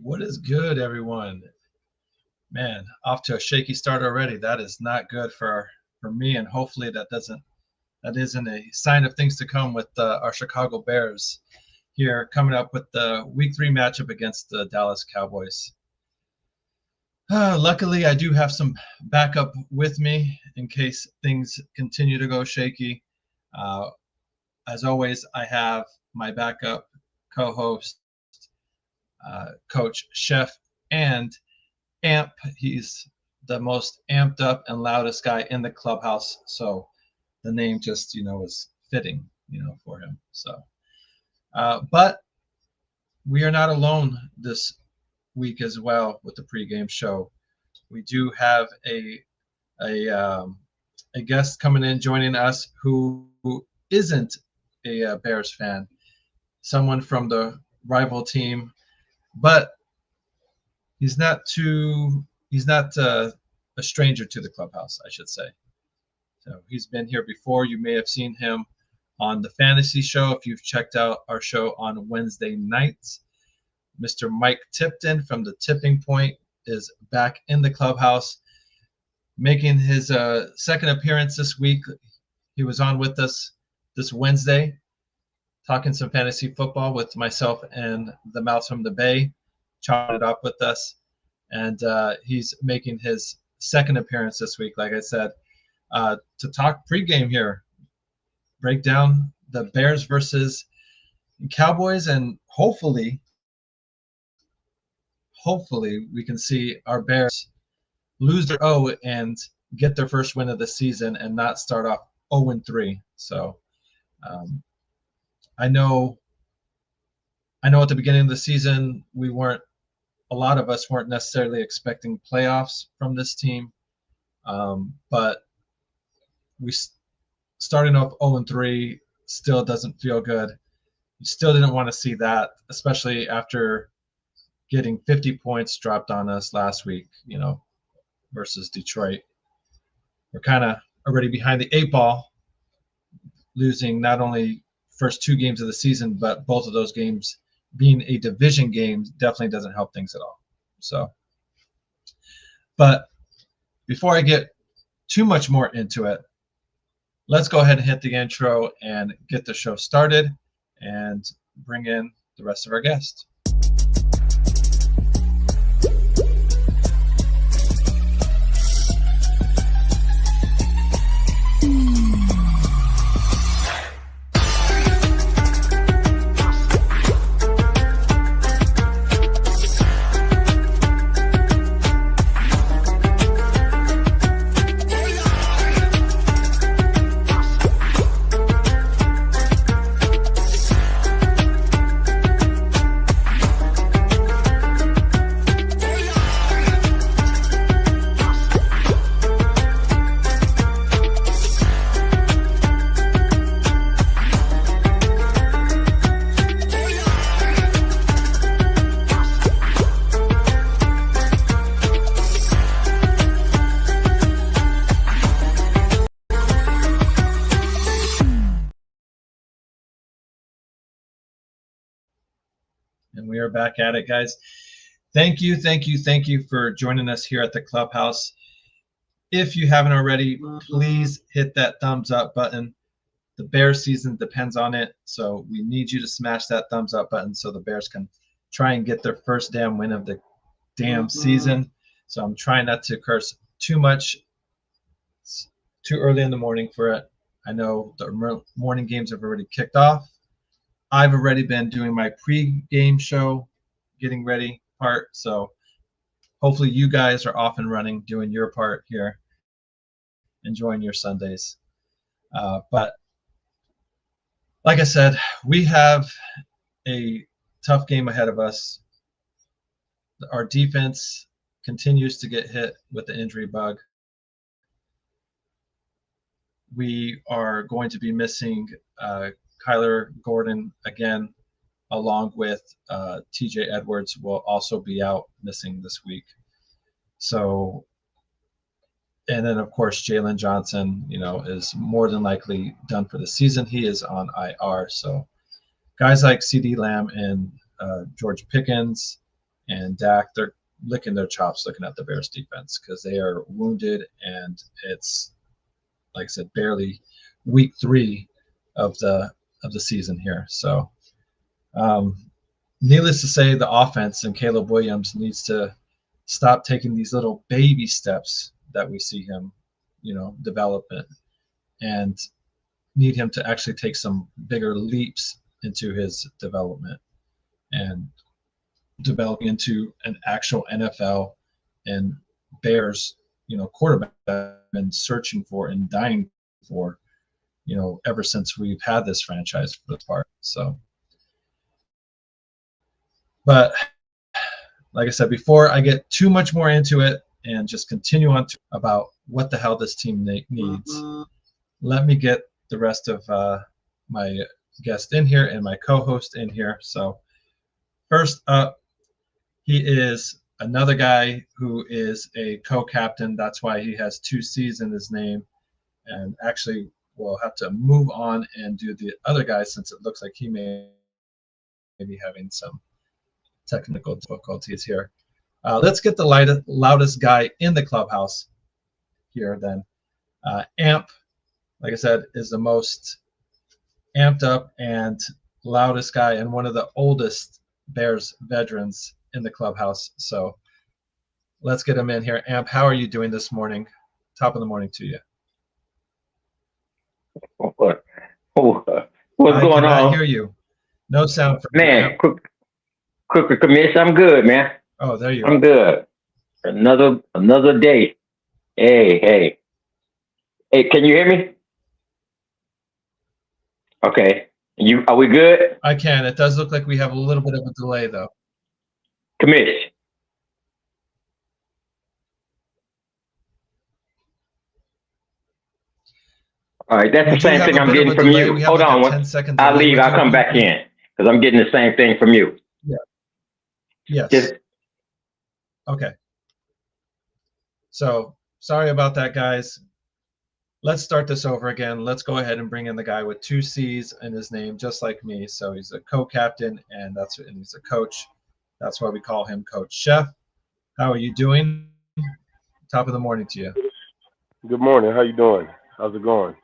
What is good, everyone? Man, off to a shaky start already. That is not good for me, and hopefully that isn't a sign of things to come with our Chicago Bears here coming up with the Week 3 matchup against the Dallas Cowboys. Luckily, I do have some backup with me in case things continue to go shaky. As always, I have my backup co-host, Coach Chef and Amp. He's the most amped up and loudest guy in the clubhouse, so the name just is fitting for him. So but we are not alone this week as well with the pregame show. We do have a guest coming in joining us who isn't a Bears fan, someone from the rival team, but he's not a stranger to the clubhouse, I should say. So he's been here before. You may have seen him on the fantasy show if you've checked out our show on Wednesday nights. Mr. Mike Tipton from the Tipping Point is back in the clubhouse, making his second appearance this week. He was on with us this Wednesday, talking some fantasy football with myself and the Mouse from the Bay, chopping it up with us. And he's making his second appearance this week, like I said, to talk pregame here, break down the Bears versus Cowboys, and hopefully we can see our Bears lose their O and get their first win of the season and not start off 0-3. So I know at the beginning of the season a lot of us weren't necessarily expecting playoffs from this team, but we starting off 0-3 still doesn't feel good. You still didn't want to see that, especially after getting 50 points dropped on us last week, versus Detroit. We're kind of already behind the 8 ball, losing not only first 2 games of the season, but both of those games being a division game definitely doesn't help things at all. So, but before I get too much more into it, let's go ahead and hit the intro and get the show started and bring in the rest of our guests. And we are back at it, guys. Thank you for joining us here at the clubhouse. If you haven't already, please hit that thumbs up button. The Bears season depends on it, so we need you to smash that thumbs up button so the Bears can try and get their first damn win of the damn season. So I'm trying not to curse too much. It's too early in the morning for it. I know the morning games have already kicked off. I've already been doing my pre-game show, getting ready part. So hopefully you guys are off and running, doing your part here, enjoying your Sundays. But like I said, we have a tough game ahead of us. Our defense continues to get hit with the injury bug. We are going to be missing Kyler Gordon again, along with TJ Edwards will also be out missing this week. So, and then of course Jalen Johnson, is more than likely done for the season. He is on IR. So guys like CD Lamb and George Pickens and Dak, they're licking their chops looking at the Bears defense because they are wounded, and it's, like I said, barely week 3 of the season here. So needless to say, the offense and Caleb Williams needs to stop taking these little baby steps that we see him, development, and need him to actually take some bigger leaps into his development and develop into an actual NFL and Bears, quarterback been searching for and dying for, ever since we've had this franchise for the part. So, but like I said, before I get too much more into it and just continue on about what the hell this team needs, let me get the rest of my guest in here and my co-host in here. So first up, he is another guy who is a co-captain. That's why he has 2 C's in his name. And actually, we'll have to move on and do the other guy since it looks like he may be having some technical difficulties here. Let's get the loudest guy in the clubhouse here then. Amp, like I said, is the most amped up and loudest guy and one of the oldest Bears veterans in the clubhouse. So let's get him in here. Amp, how are you doing this morning? Top of the morning to you. What's going on? I cannot hear you. No sound from man. Quick, commish. I'm good, man. Oh, there you are. I'm good. Another day. Hey. Can you hear me? Okay. Are we good? I can. It does look like we have a little bit of a delay, though. Commish. All right, that's the same thing I'm getting from you. Hold on, I'll leave. I'll come back in because I'm getting the same thing from you. Yeah. Yes. Okay. So sorry about that, guys. Let's start this over again. Let's go ahead and bring in the guy with 2 C's in his name, just like me. So he's a co-captain, and he's a coach. That's why we call him Coach Chef. How are you doing? Top of the morning to you. Good morning. How you doing? How's it going?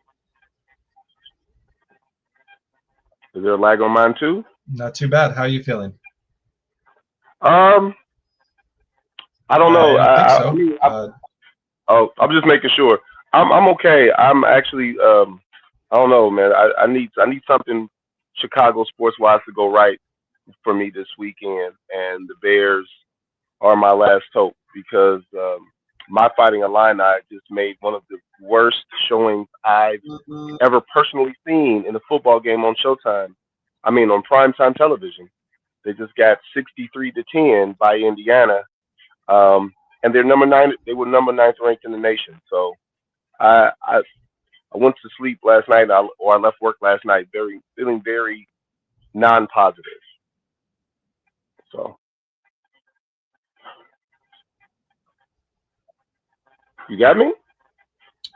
Is there a lag on mine too? Not too bad. How are you feeling? I don't know. I don't think so. I'm just making sure. I'm okay. I'm actually I don't know, man. I need something Chicago sports wise to go right for me this weekend, and the Bears are my last hope because my Fighting Illini just made one of the worst showings I've ever personally seen in a football game on Showtime. I mean, on primetime television. They just got 63-10 by Indiana, and they're number 9. They were number 9th ranked in the nation. So I went to sleep last night, or I left work last night, feeling very non-positive. So. You got me?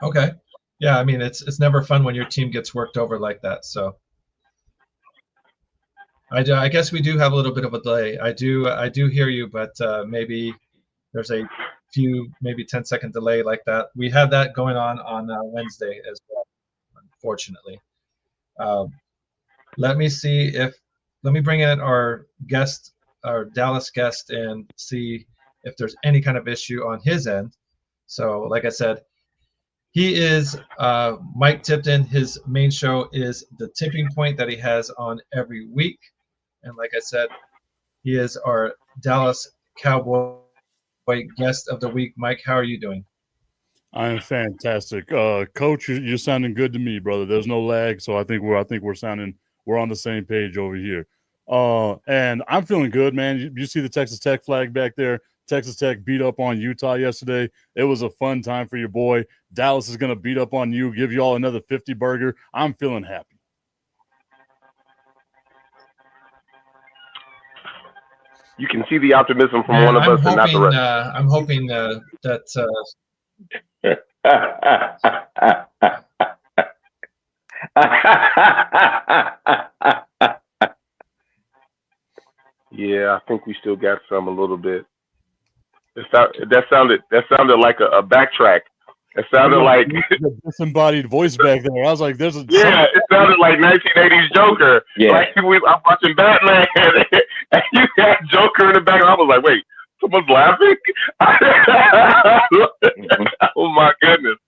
Okay. Yeah, I mean it's never fun when your team gets worked over like that. So I guess we do have a little bit of a delay. I do hear you, but maybe there's a few, maybe 10-second delay like that. We had that going on Wednesday as well, unfortunately. Let me bring in our guest, our Dallas guest, and see if there's any kind of issue on his end. So, like I said, he is Mike Tipton. His main show is The Tipping Point that he has on every week. And like I said, he is our Dallas Cowboy guest of the week. Mike, how are you doing? I am fantastic. Coach, you're sounding good to me, brother. There's no lag, so I think we're on the same page over here. And I'm feeling good, man. You see the Texas Tech flag back there? Texas Tech beat up on Utah yesterday. It was a fun time for your boy. Dallas is going to beat up on you, give you all another 50 burger. I'm feeling happy. You can see the optimism from one of us and not the rest. I'm hoping that Yeah, I think we still got some a little bit. That sounded like a backtrack. It sounded like the disembodied voice back there. I was like, "There's a it sounded like 1980s Joker." Yeah. Like I'm watching Batman, and you had Joker in the back. I was like, "Wait, someone's laughing?" Oh my goodness!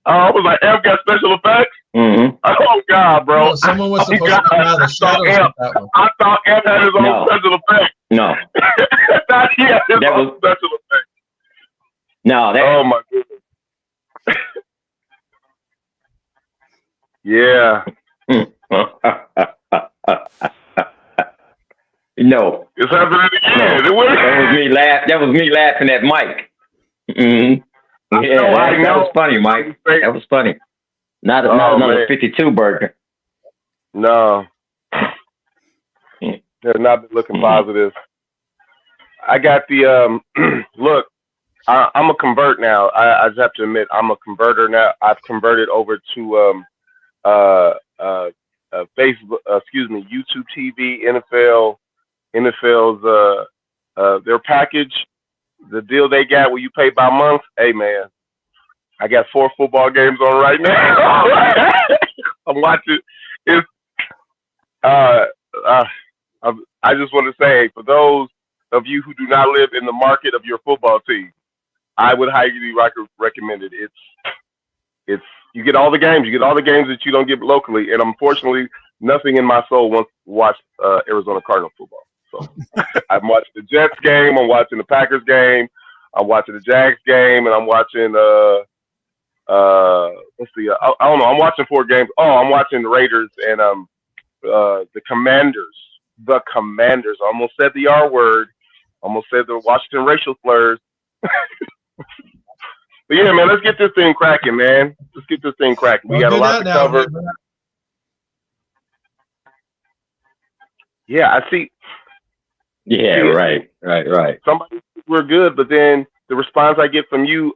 I was like, "F got special effects." Mm-hmm. Oh God, bro! Someone was supposed to come out of the shadows with that one. I thought F had his own special effects. No, He had his own special effects. No, oh my goodness. Yeah. No. It's happening again. No. That was me laughing at Mike. Mm-hmm. Yeah, that was funny, Mike. That was funny. Not another 52 burger. No. They're not looking positive. I got the look. I'm a convert now. I just have to admit, I'm a converter now. I've converted over to Facebook. YouTube TV, NFL's their package, the deal they got where you pay by month. Hey man, I got 4 football games on right now. I'm watching. I just want to say, for those of you who do not live in the market of your football team, I would highly recommend it. It's you get all the games. You get all the games that you don't get locally. And unfortunately, nothing in my soul wants to watch Arizona Cardinal football. So I'm watching the Jets game. I'm watching the Packers game. I'm watching the Jags game, and I'm watching let's see. I don't know. I'm watching 4 games. Oh, I'm watching the Raiders and the Commanders. The Commanders. I almost said the R word. Almost said the Washington racial slurs. But yeah, man, let's get this thing cracking, man. Let's get this thing cracking. We got a lot to cover. Yeah, I see. Yeah, right. Somebody, we're good, but then the response I get from you,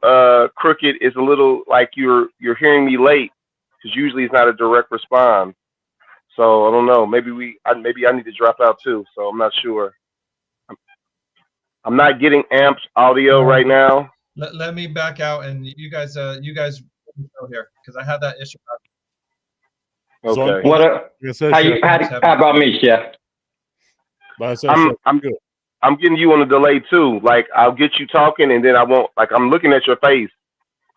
Crooked, is a little like you're hearing me late, because usually it's not a direct response. So I don't know. Maybe I need to drop out too. So I'm not sure. I'm not getting Amp's audio right now. Let me back out, and you guys go here, because I have that issue. Okay. How about me, Chef? I'm getting you on a delay too. Like I'll get you talking, and then I won't. Like I'm looking at your face,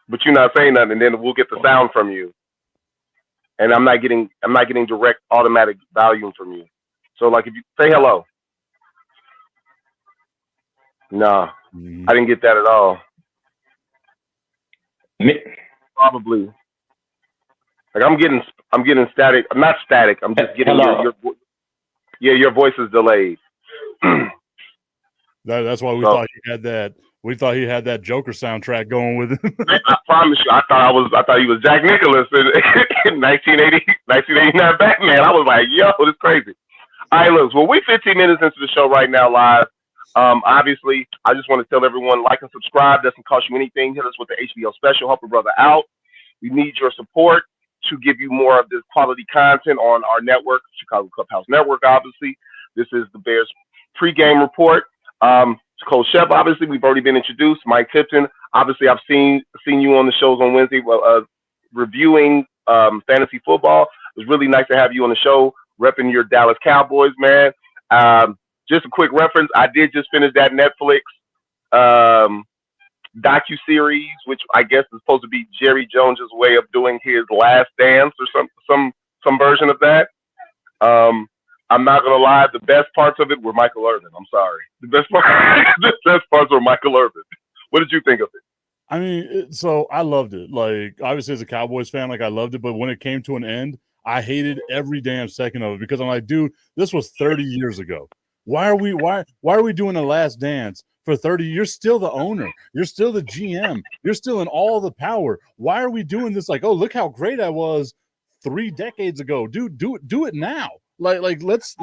but you're not saying nothing. And then we'll get the sound from you, and I'm not getting direct automatic volume from you. So like if you say hello. No, I didn't get that at all. Probably. Like I'm getting static. I'm not static. I'm just getting your voice is delayed. That's why we thought he had that. We thought he had that Joker soundtrack going with him. I promise you, I thought he was Jack Nicholson in 1989 Batman. I was like, yo, this is crazy. All right, look, well, we're 15 minutes into the show right now, live. Obviously, I just want to tell everyone, like and subscribe. Doesn't cost you anything. Hit us with the HBO special. Help a brother out. We need your support to give you more of this quality content on our network, Chicago Clubhouse Network, obviously. This is the Bears pregame report. It's Coach Shep, obviously. We've already been introduced. Mike Tipton. Obviously, I've seen you on the shows on Wednesday reviewing fantasy football. It was really nice to have you on the show, repping your Dallas Cowboys, man. Just a quick reference, I did just finish that Netflix docu-series, which I guess is supposed to be Jerry Jones' way of doing his last dance or some version of that. I'm not going to lie, the best parts of it were Michael Irvin. I'm sorry. The best parts were Michael Irvin. What did you think of it? I mean, so I loved it. Like, obviously as a Cowboys fan, like I loved it, but when it came to an end, I hated every damn second of it, because I'm like, dude, this was 30 years ago. Why are we doing the last dance for 30 years? You're still the owner. You're still the GM. You're still in all the power. Why are we doing this? Like, oh, look how great I was 3 decades ago. Dude, do it now. Like let's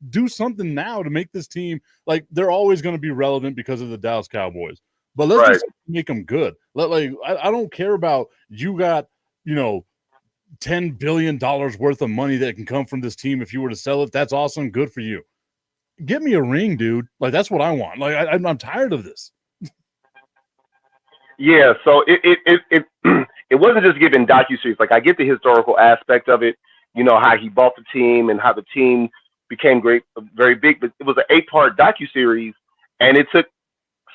do something now to make this team, like, they're always going to be relevant because of the Dallas Cowboys. But let's just make them good. I don't care about you got, $10 billion worth of money that can come from this team. If you were to sell it, that's awesome. Good for you. get me a ring, dude. Like, that's what I want. Like, I'm tired of this. Yeah, so it it wasn't just giving docuseries. Like I get the historical aspect of it, how he bought the team and how the team became great, very big. But it was an 8-part docuseries, and it took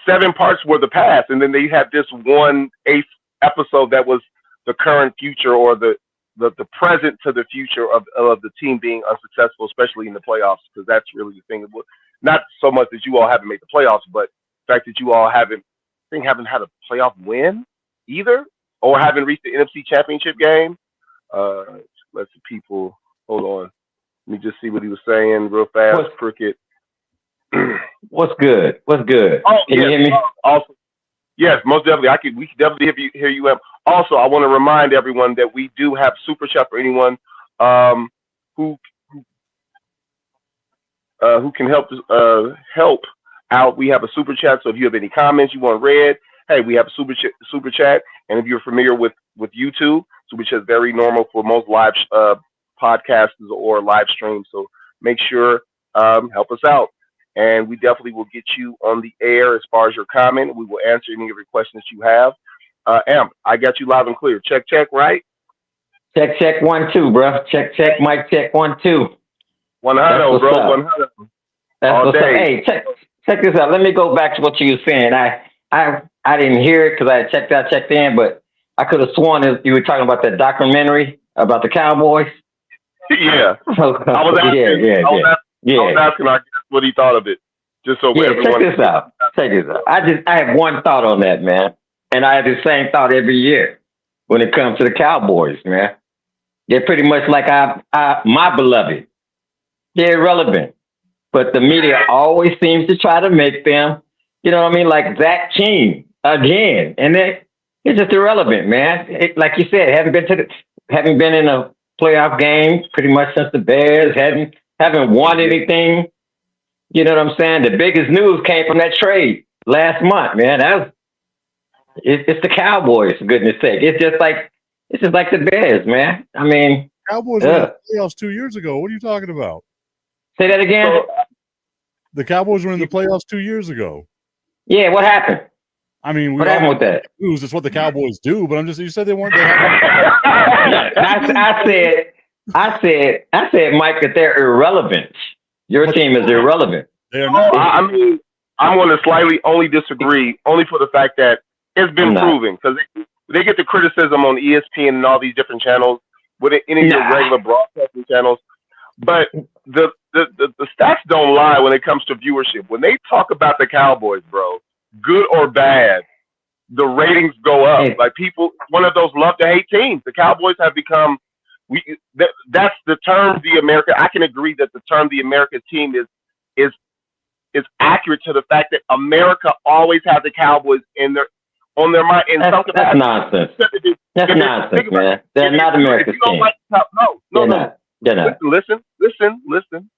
7 parts were the past, and then they had this one 8th episode that was the current future or the present to the future of the team being unsuccessful, especially in the playoffs, because that's really the thing. Not so much that you all haven't made the playoffs, but the fact that you all haven't had a playoff win either, or haven't reached the NFC Championship game. Let's see, people. Hold on. Let me just see what he was saying real fast. Cricket. What's good? What's good? Oh, Can you hear me? Also, yes, most definitely. We can definitely hear you. Also, I want to remind everyone that we do have Super Chat for anyone who can help out. We have a Super Chat, so if you have any comments you want read, hey, we have a Super Chat. And if you're familiar with YouTube, Super Chat is very normal for most live podcasters or live streams. So make sure help us out. And we definitely will get you on the air as far as your comment. We will answer any of your questions you have. Amp, I got you loud and clear. Check, right? Check, 1 2, bro. Check, mic check 1 2. 100, bro. 100. That's what's up. Hey, check this out. Let me go back to what you were saying. I didn't hear it because I checked in, but I could have sworn that you were talking about that documentary about the Cowboys. Yeah. I was asking our guest what he thought of it. Just so everyone. Check this out. I have one thought on that, man. And I have the same thought every year when it comes to the Cowboys, man. They're pretty much like my beloved. They're irrelevant. But the media always seems to try to make them, like that team again. And it's just irrelevant, man. Like you said, haven't been in a playoff game pretty much since the Bears, haven't won anything. You know what I'm saying? The biggest news came from that trade last month, man. It's the Cowboys, for goodness sake. It's just like the Bears, man. I mean, Cowboys were in the playoffs 2 years ago. What are you talking about? Say that again. The Cowboys were in the playoffs 2 years ago. Yeah, what happened? I mean, what happened with that? It's what the Cowboys do, but you said they weren't. I said, Mike, that they're irrelevant. Your team is irrelevant. They are not. I mean, I'm going to slightly only disagree, only for the fact that it's been proven, because they get the criticism on ESPN and all these different channels, with any of your regular broadcasting channels. But the stats don't lie when it comes to viewership. When they talk about the Cowboys, bro, good or bad, the ratings go up. Like people, one of those love to hate teams. The Cowboys have become. That's the term. I can agree that the term the America team is accurate to the fact that America always has the Cowboys on their mind. And that's nonsense. That's nonsense, man. They're not America's team. No. Listen.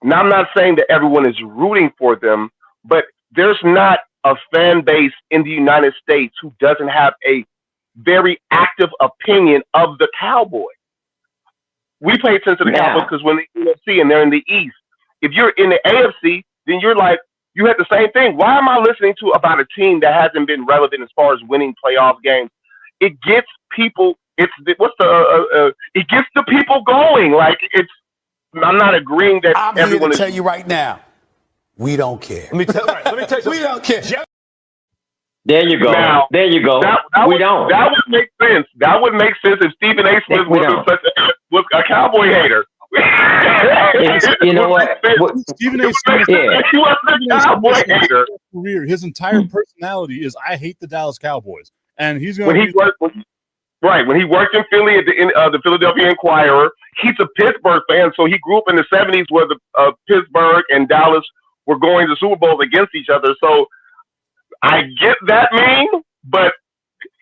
Now, I'm not saying that everyone is rooting for them, but there's not a fan base in the United States who doesn't have a very active opinion of the Cowboys. We pay attention to the Cowboys because when they're in the NFC and they're in the East. If you're in the AFC, then you're like, you had the same thing. Why am I listening to about a team that hasn't been relevant as far as winning playoff games? It gets people. It gets the people going. Like I'm not agreeing that I'm everyone here to tell you right now, we don't care. Let me tell you, we don't care. There you go. Now, there you go. We don't. That would make sense. That would make sense if Stephen A. Smith was a Cowboy hater. You know what? Stephen A. Smith, he was a Cowboy hater. His entire personality is I hate the Dallas Cowboys, and he's going when he worked in Philly at the Philadelphia Inquirer. He's a Pittsburgh fan, so he grew up in the 70s where the Pittsburgh and Dallas were going to Super Bowls against each other. So I get that meme, but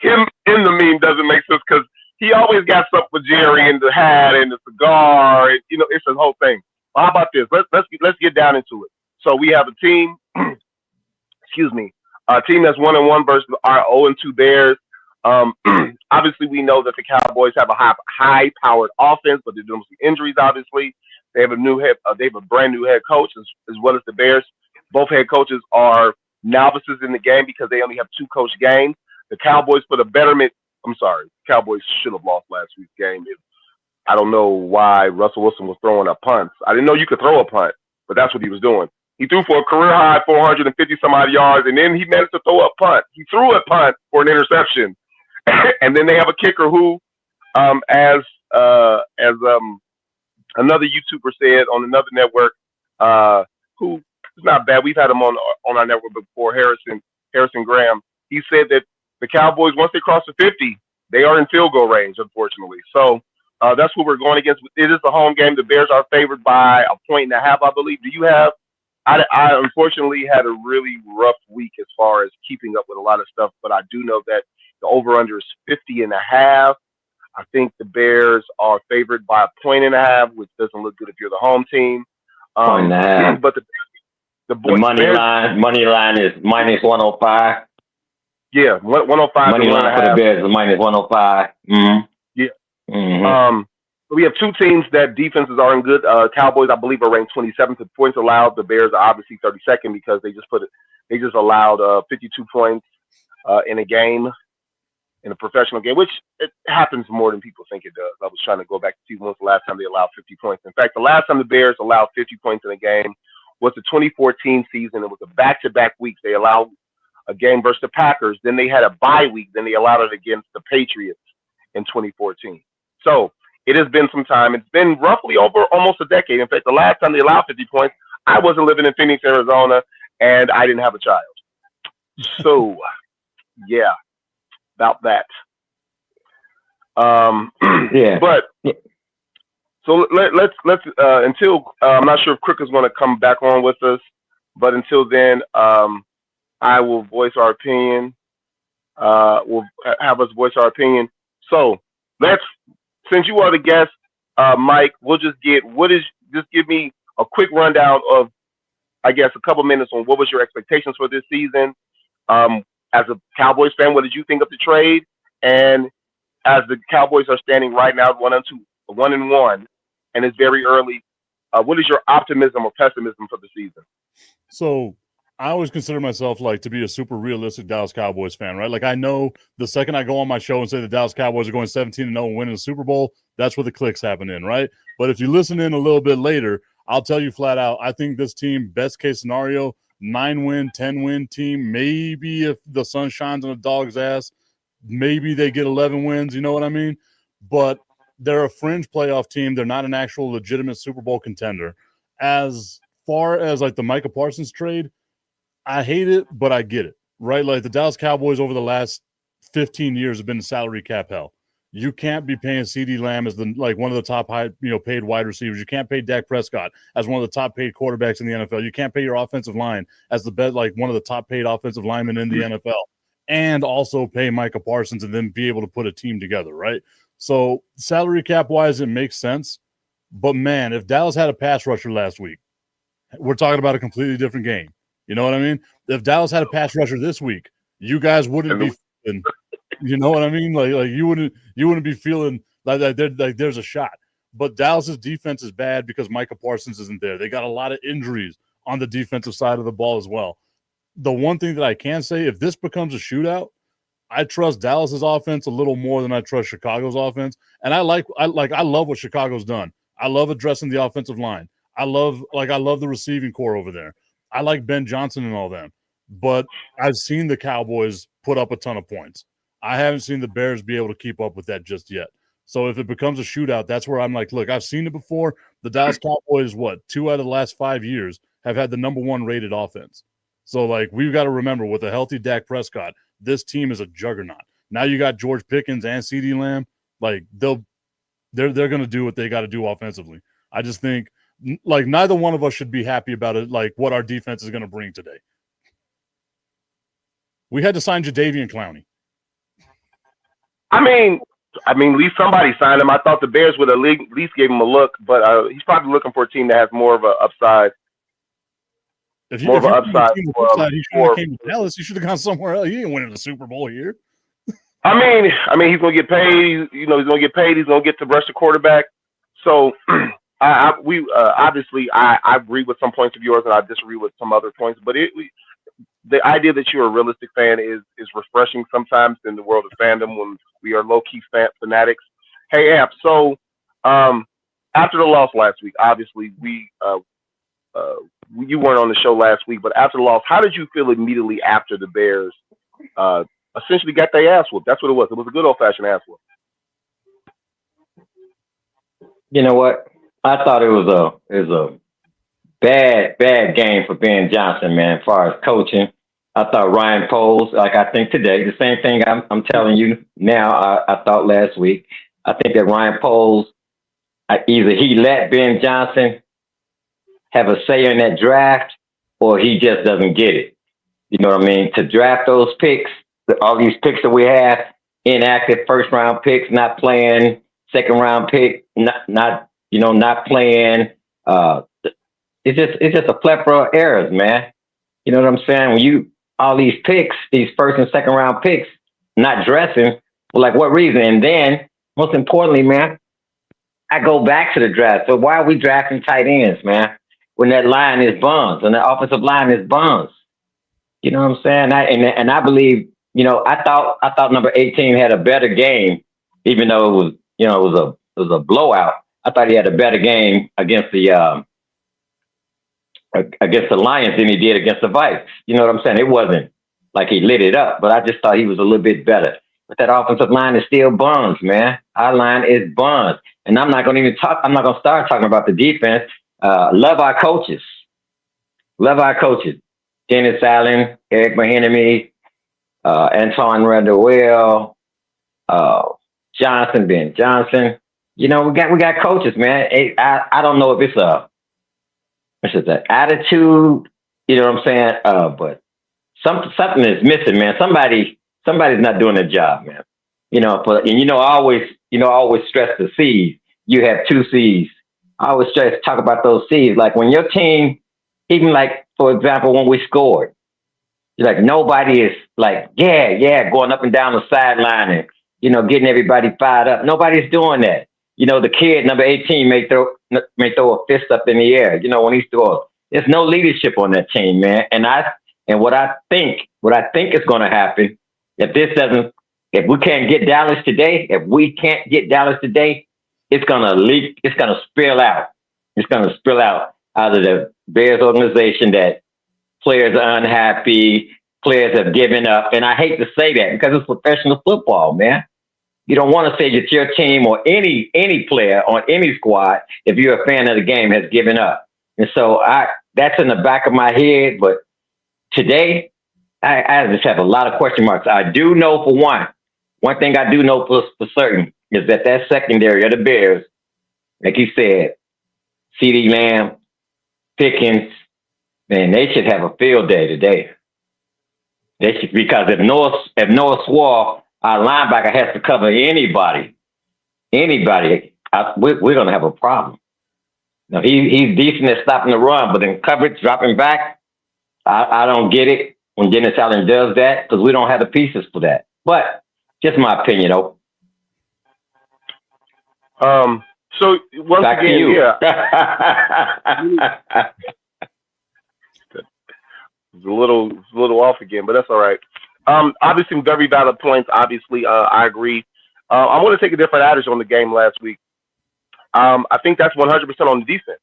him in the meme doesn't make sense because he always got something for Jerry and the hat and the cigar. And, it's a whole thing. Well, how about this? Let's get down into it. So we have a team. A team that's 1-1 versus our 0-2 Bears. Obviously, we know that the Cowboys have a high-powered offense, but they're dealing with some injuries, obviously. They have a brand new head coach as well as the Bears. Both head coaches are novices in the game because they only have 2 coach games. The Cowboys put a betterment. I'm sorry, Cowboys should have lost last week's game. I don't know why Russell Wilson was throwing up punts. I didn't know you could throw a punt, but that's what he was doing. He threw for a career high 450 some odd yards, and then he managed to throw a punt. He threw a punt for an interception, and then they have a kicker who, as another YouTuber said on another network, who is not bad. We've had him on our network before, Harrison Graham. He said that the Cowboys, once they cross the 50, they are in field goal range, unfortunately. So that's what we're going against. It is a home game. The Bears are favored by 1.5 points, I believe. Do you have? I unfortunately had a really rough week as far as keeping up with a lot of stuff, but I do know that the over/under is 50.5. I think the Bears are favored by 1.5 points, which doesn't look good if you're the home team. 1.5. But the money line is minus 105. Yeah, 105. Money line for the Bears is minus 105. Mm-hmm. Yeah. Mm-hmm. We have 2 teams that defenses aren't good. Cowboys, I believe, are ranked 27th in points allowed. The Bears are obviously 32nd because they just allowed 52 points in a game, in a professional game, which it happens more than people think it does. I was trying to go back to see when was the last time they allowed 50 points. In fact, the last time the Bears allowed 50 points in a game was the 2014 season. It was a back-to-back weeks. They allowed a game versus the Packers. Then they had a bye week. Then they allowed it against the Patriots in 2014. So it has been some time. It's been roughly over almost a decade. In fact, the last time they allowed 50 points, I wasn't living in Phoenix, Arizona, and I didn't have a child. So, yeah, about that. Yeah. But so let's until I'm not sure if Crick is going to come back on with us, but until then, I will voice our opinion. We'll have us voice our opinion. So since you are the guest, Mike, we'll just give me a quick rundown of, I guess, a couple minutes on what was your expectations for this season. As a Cowboys fan, what did you think of the trade? And as the Cowboys are standing right now 1-1, and it's very early, what is your optimism or pessimism for the season? So I always consider myself to be a super realistic Dallas Cowboys fan, right? Like, I know the second I go on my show and say the Dallas Cowboys are going 17-0 and winning the Super Bowl, that's where the clicks happen in, right? But if you listen in a little bit later, I'll tell you flat out, I think this team, best case scenario, 9-win, 10-win team. Maybe if the sun shines on a dog's ass, maybe they get 11 wins. You know what I mean? But they're a fringe playoff team. They're not an actual legitimate Super Bowl contender. As far as the Micah Parsons trade, I hate it, but I get it, right? Like, the Dallas Cowboys over the last 15 years have been in salary cap hell. You can't be paying CeeDee Lamb as one of the top paid wide receivers. You can't pay Dak Prescott as one of the top paid quarterbacks in the NFL. You can't pay your offensive line as the best, one of the top paid offensive linemen in the NFL, and also pay Micah Parsons and then be able to put a team together, right? So salary cap wise, it makes sense. But man, if Dallas had a pass rusher last week, we're talking about a completely different game. You know what I mean? If Dallas had a pass rusher this week, you guys wouldn't be feeling, you know what I mean? Like you wouldn't be feeling like there's a shot. But Dallas's defense is bad because Micah Parsons isn't there. They got a lot of injuries on the defensive side of the ball as well. The one thing that I can say, if this becomes a shootout, I trust Dallas's offense a little more than I trust Chicago's offense. And I love what Chicago's done. I love addressing the offensive line. I love the receiving core over there. I like Ben Johnson and all them, but I've seen the Cowboys put up a ton of points. I haven't seen the Bears be able to keep up with that just yet. So if it becomes a shootout, that's where I'm like, look, I've seen it before. The Dallas Cowboys, 2 out of the last 5 years have had the number 1 rated offense. So we've got to remember, with a healthy Dak Prescott, this team is a juggernaut. Now you got George Pickens and CeeDee Lamb. They're going to do what they got to do offensively. I just think neither one of us should be happy about it, what our defense is going to bring today. We had to sign Jadeveon Clowney. I mean, at least somebody signed him. I thought the Bears would at least give him a look, but he's probably looking for a team that has more of an upside. He should have came to Dallas. He should have gone somewhere else. He ain't winning the Super Bowl here. I mean, he's going to get paid. He's going to get paid. He's going to get to rush the quarterback. So Obviously I agree with some points of yours and I disagree with some other points, but the idea that you're a realistic fan is refreshing sometimes in the world of fandom when we are low key fanatics. Hey, Amp. So after the loss last week, obviously you weren't on the show last week, but after the loss, how did you feel immediately after the Bears essentially got their ass whooped? That's what it was. It was a good old fashioned ass whoop. You know what? I thought it was a bad game for Ben Johnson, man. As far as coaching, I thought Ryan Poles, like I think today, the same thing I'm telling you now. I thought last week. I think that Ryan Poles, either he let Ben Johnson have a say in that draft, or he just doesn't get it. You know what I mean? To draft those picks, all these picks that we have, inactive first round picks, not playing, second round pick, not playing. It's just a plethora of errors, man. You know what I'm saying? When all these picks, these first and second round picks, not dressing, for like what reason? And then, most importantly, man, I go back to the draft. So why are we drafting tight ends, man? When that line is bums and the offensive line is bums. You know what I'm saying? I believe, I thought number 18 had a better game, even though it was a blowout. I thought he had a better game against the Lions than he did against the Vikes. You know what I'm saying? It wasn't like he lit it up, but I just thought he was a little bit better. But that offensive line is still buns, man. Our line is buns. And I'm not going to start talking about the defense. Love our coaches. Dennis Allen, Eric Mahinmi, Antoine Randall, Ben Johnson. We got coaches, man. I don't know if it's an attitude, you know what I'm saying? But something is missing, man. Somebody's not doing their job, man. I always stress the C's. You have two C's. I always talk about those C's. Like when your team, even like, for example, when we scored, like nobody is like, going up and down the sideline and, getting everybody fired up. Nobody's doing that. The kid, number 18, may throw a fist up in the air, when he throws. There's no leadership on that team, man. And what I think is going to happen, if we can't get Dallas today, it's going to leak. It's going to spill out. It's going to spill out of the Bears organization that players are unhappy, players have given up. And I hate to say that because it's professional football, man. You don't want to say that your team or any player on any squad, if you're a fan of the game, has given up. And so that's in the back of my head. But today, I just have a lot of question marks. I do know for one thing I do know for certain is that secondary of the Bears, like you said, CeeDee Lamb, Pickens, man, they should have a field day today. They should, because if Noah Swall, our linebacker, has to cover anybody, we're going to have a problem. Now, he's decent at stopping the run, but in coverage, dropping back, I don't get it when Dennis Allen does that because we don't have the pieces for that. But just my opinion, though. So once back again, to you. Yeah. It's a little off again, but that's all right. Obviously, very valid points. Obviously, I agree. I want to take a different adage on the game last week. I think that's 100% on the defense.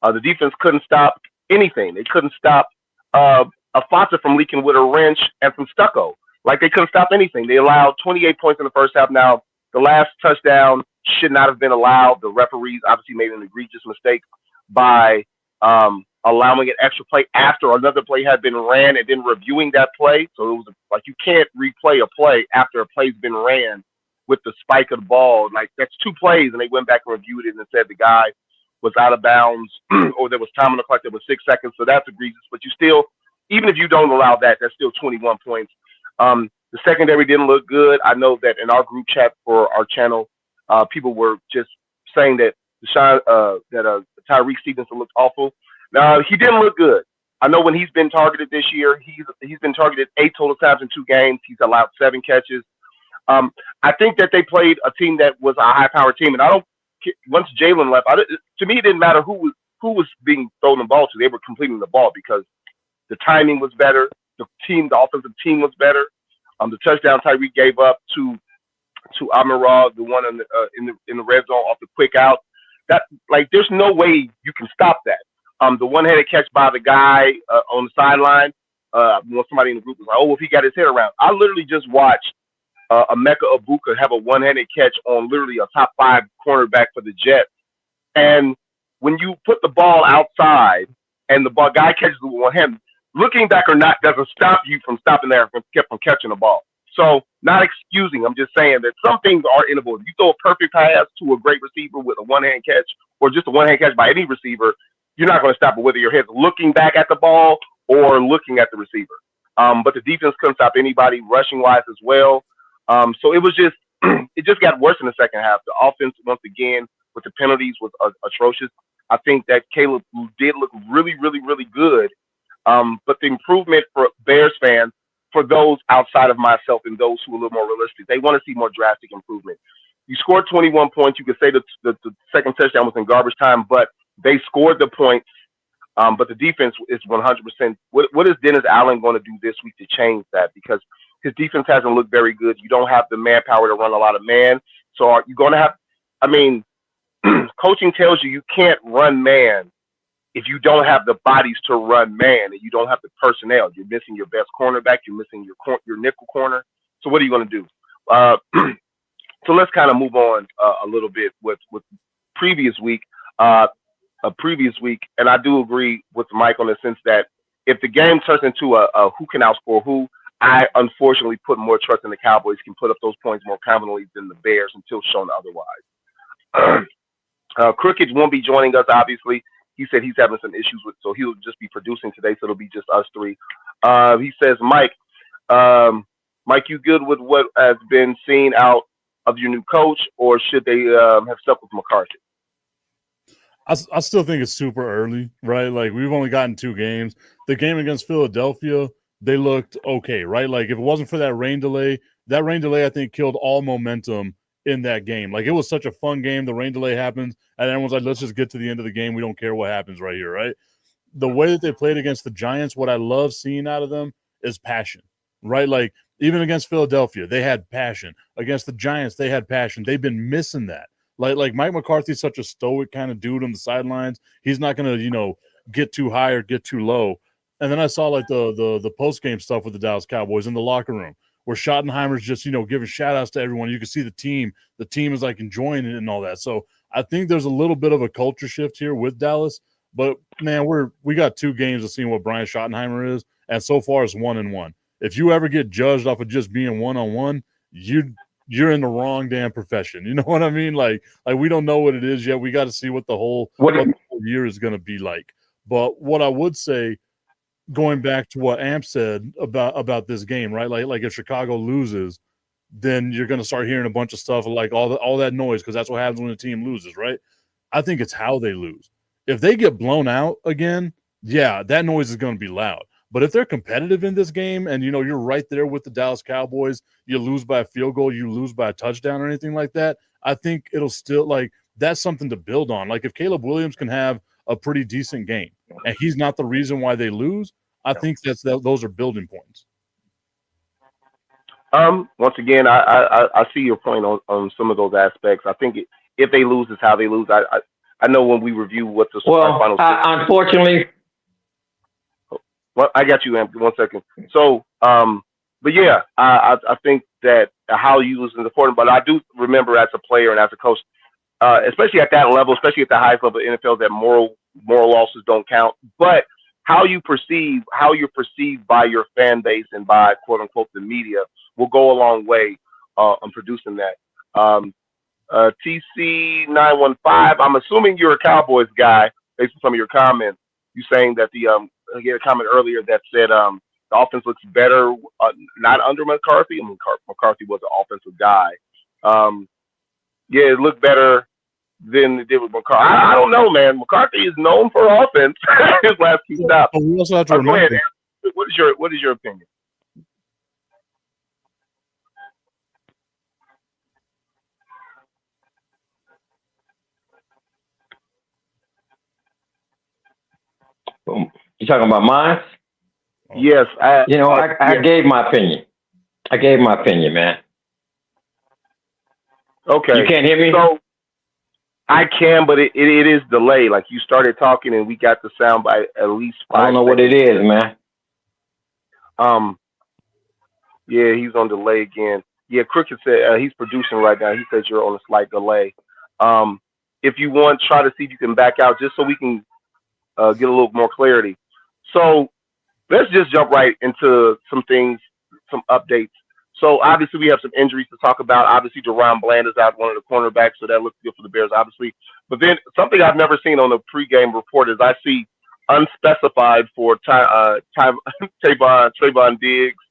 The defense couldn't stop anything. They couldn't stop a faucet from leaking with a wrench and some stucco. Like they couldn't stop anything. They allowed 28 points in the first half. Now, the last touchdown should not have been allowed. The referees obviously made an egregious mistake by allowing an extra play after another play had been ran and then reviewing that play. So it was like you can't replay a play after a play's been ran with the spike of the ball. Like that's two plays, and they went back and reviewed it and said the guy was out of bounds or there was time on the clock that was 6 seconds. So that's egregious. But you still, even if you don't allow that, that's still 21 points. The secondary didn't look good. I know that in our group chat for our channel, people were just saying that Tyreek Stevenson looked awful. Now, he didn't look good. I know when he's been targeted this year, he's been targeted 8 total times in 2 games. He's allowed 7 catches. I think that they played a team that was a high-powered team, and I don't Jalen left, to me it didn't matter who was being thrown the ball to. They were completing the ball because the timing was better. The offensive team was better. The touchdown Tyreek gave up to Amon-Ra, the one in the red zone off the quick out. That there's no way you can stop that. The one-handed catch by the guy on the sideline. Somebody in the group was like, "Oh, if he got his head around." I literally just watched Emeka Ibuka have a one-handed catch on literally a top 5 cornerback for the Jets. And when you put the ball outside and the guy catches it with one hand, looking back or not doesn't stop you from stopping there from catching the ball. So not excusing. I'm just saying that some things are inevitable. If you throw a perfect pass to a great receiver with a one-hand catch or just a one-hand catch by any receiver, you're not going to stop it whether your head's looking back at the ball or looking at the receiver. But the defense couldn't stop anybody rushing-wise as well. So it was just it just got worse in the second half. The offense, once again, with the penalties was atrocious. I think that Caleb did look really, really, really good. But the improvement for Bears fans, for those outside of myself and those who are a little more realistic, they want to see more drastic improvement. You scored 21 points. You could say that the second touchdown was in garbage time, but they scored the points. But the defense is 100%. What is Dennis Allen going to do this week to change that? Because his defense hasn't looked very good. You don't have the manpower to run a lot of man. So are you going to have – I mean, coaching tells you can't run man if you don't have the bodies to run man and you don't have the personnel. You're missing your best cornerback. You're missing your nickel corner. So what are you going to do? So let's kind of move on a little bit with previous week. And I do agree with Mike on the sense that if the game turns into a who can outscore who, I unfortunately put more trust in the Cowboys can put up those points more confidently than the Bears until shown otherwise. Cricket won't be joining us, obviously. He said he's having some issues so he'll just be producing today, so it'll be just us three. He says, Mike, you good with what has been seen out of your new coach, or should they have stuck with McCarthy? I still think it's super early, right? Like, we've only gotten 2 games. The game against Philadelphia, they looked okay, right? Like, if it wasn't for that rain delay, I think killed all momentum in that game. Like, it was such a fun game. The rain delay happens, and everyone's like, let's just get to the end of the game. We don't care what happens right here, right? The way that they played against the Giants, what I love seeing out of them is passion, right? Like, even against Philadelphia, they had passion. Against the Giants, they had passion. They've been missing that. Like Mike McCarthy's such a stoic kind of dude on the sidelines. He's not going to, get too high or get too low. And then I saw like the post-game stuff with the Dallas Cowboys in the locker room where Schottenheimer's just, giving shout-outs to everyone. You can see the team. The team is like enjoying it and all that. So I think there's a little bit of a culture shift here with Dallas. But, man, we got 2 games of seeing what Brian Schottenheimer is, and so far it's 1-1. If you ever get judged off of just being one-on-one, you're in the wrong damn profession. You know what I mean? Like we don't know what it is yet. We got to see what the whole year is going to be like. But what I would say, going back to what Amp said about this game, right? Like if Chicago loses, then you're going to start hearing a bunch of stuff like all that noise, because that's what happens when a team loses, right? I think it's how they lose. If they get blown out again, yeah, that noise is going to be loud. But if they're competitive in this game and, you're right there with the Dallas Cowboys, you lose by a field goal, you lose by a touchdown or anything like that, I think it'll still, that's something to build on. Like, if Caleb Williams can have a pretty decent game and he's not the reason why they lose, I think those are building points. Once again, I see your point on some of those aspects. I think if they lose, it's how they lose. I know when we review what the final. Unfortunately. Well, I got you, Amp. 1 second. So, but yeah, I think that how you lose is important. But I do remember as a player and as a coach, especially at that level, especially at the highest level of the NFL, that moral losses don't count. But how you're perceived by your fan base and by quote unquote the media will go a long way on producing that. TC915, I'm assuming you're a Cowboys guy based on some of your comments. You saying that I get a comment earlier that said the offense looks better not under McCarthy. I mean, McCarthy was an offensive guy. It looked better than it did with McCarthy. I don't know, man. McCarthy is known for offense. His last 2 stops. But we also have to remember. Go ahead, Aaron. What is your opinion? You talking about mine? Yes. I gave my opinion. I gave my opinion, man. Okay. You can't hear me? So I can, but it is delayed. Like you started talking and we got the sound by at least 5 I don't know what it is, man. Yeah, he's on delay again. Yeah, Cricket said he's producing right now. He says you're on a slight delay. If you want, try to see if you can back out just so we can get a little more clarity. So let's just jump right into some things, some updates. So obviously we have some injuries to talk about. Obviously Deron Bland is out, one of the cornerbacks, so that looks good for the Bears, obviously. But then something I've never seen on the pregame report is I see unspecified for Trayvon Diggs,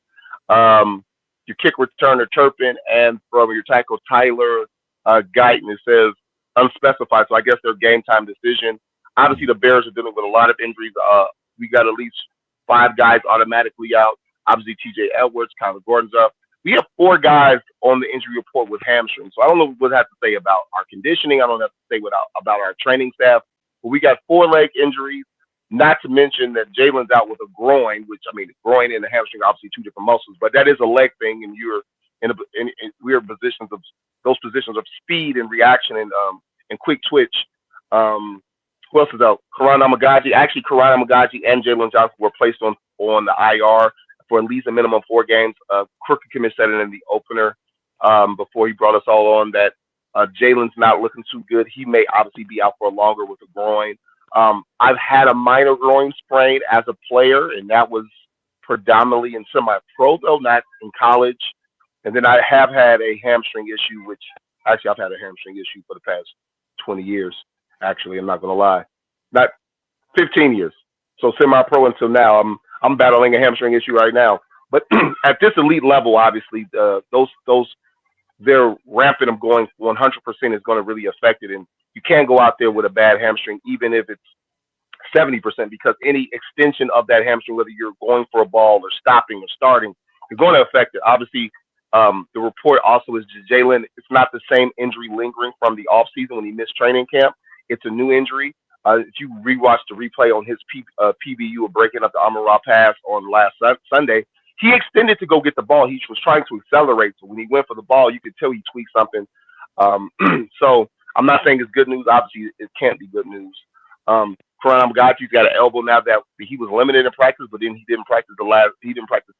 your kick returner Turpin, and from your tackle Tyler Guyton. It says unspecified, so I guess their game time decision. Obviously the Bears are dealing with a lot of injuries. We got at least 5 guys automatically out. Obviously, T.J. Edwards, Kyler Gordon's up. We have 4 guys on the injury report with hamstrings. So I don't know what I have to say about our conditioning. I don't have to say about our training staff. But we got 4 leg injuries, not to mention that Jalen's out with a groin, which, I mean, the groin and the hamstring are obviously 2 different muscles. But that is a leg thing, and you're in weird positions of those positions of speed and reaction and quick twitch. Who else is out? Karan Amagaji and Jalen Johnson were placed on the IR for at least a minimum 4 games. Crooked Commit said it in the opener before he brought us all on that Jalen's not looking too good. He may obviously be out for longer with a groin. I've had a minor groin sprain as a player, and that was predominantly in semi-pro, though, not in college. And then I have had a hamstring issue, which actually I've had a hamstring issue for the past 20 years. Actually, I'm not going to lie. Not 15 years. So semi-pro until now. I'm battling a hamstring issue right now. But at this elite level, obviously, they're ramping them going 100% is going to really affect it. And you can't go out there with a bad hamstring, even if it's 70%, because any extension of that hamstring, whether you're going for a ball or stopping or starting, is going to affect it. Obviously, the report also is Jalen. It's not the same injury lingering from the offseason when he missed training camp. It's a new injury. If you rewatch the replay on his PBU of breaking up the Amon-Ra pass on last Sunday, he extended to go get the ball. He was trying to accelerate. So when he went for the ball, you could tell he tweaked something. So I'm not saying it's good news. Obviously, it can't be good news. Karan Amagachi's got an elbow now that he was limited in practice, but then he didn't practice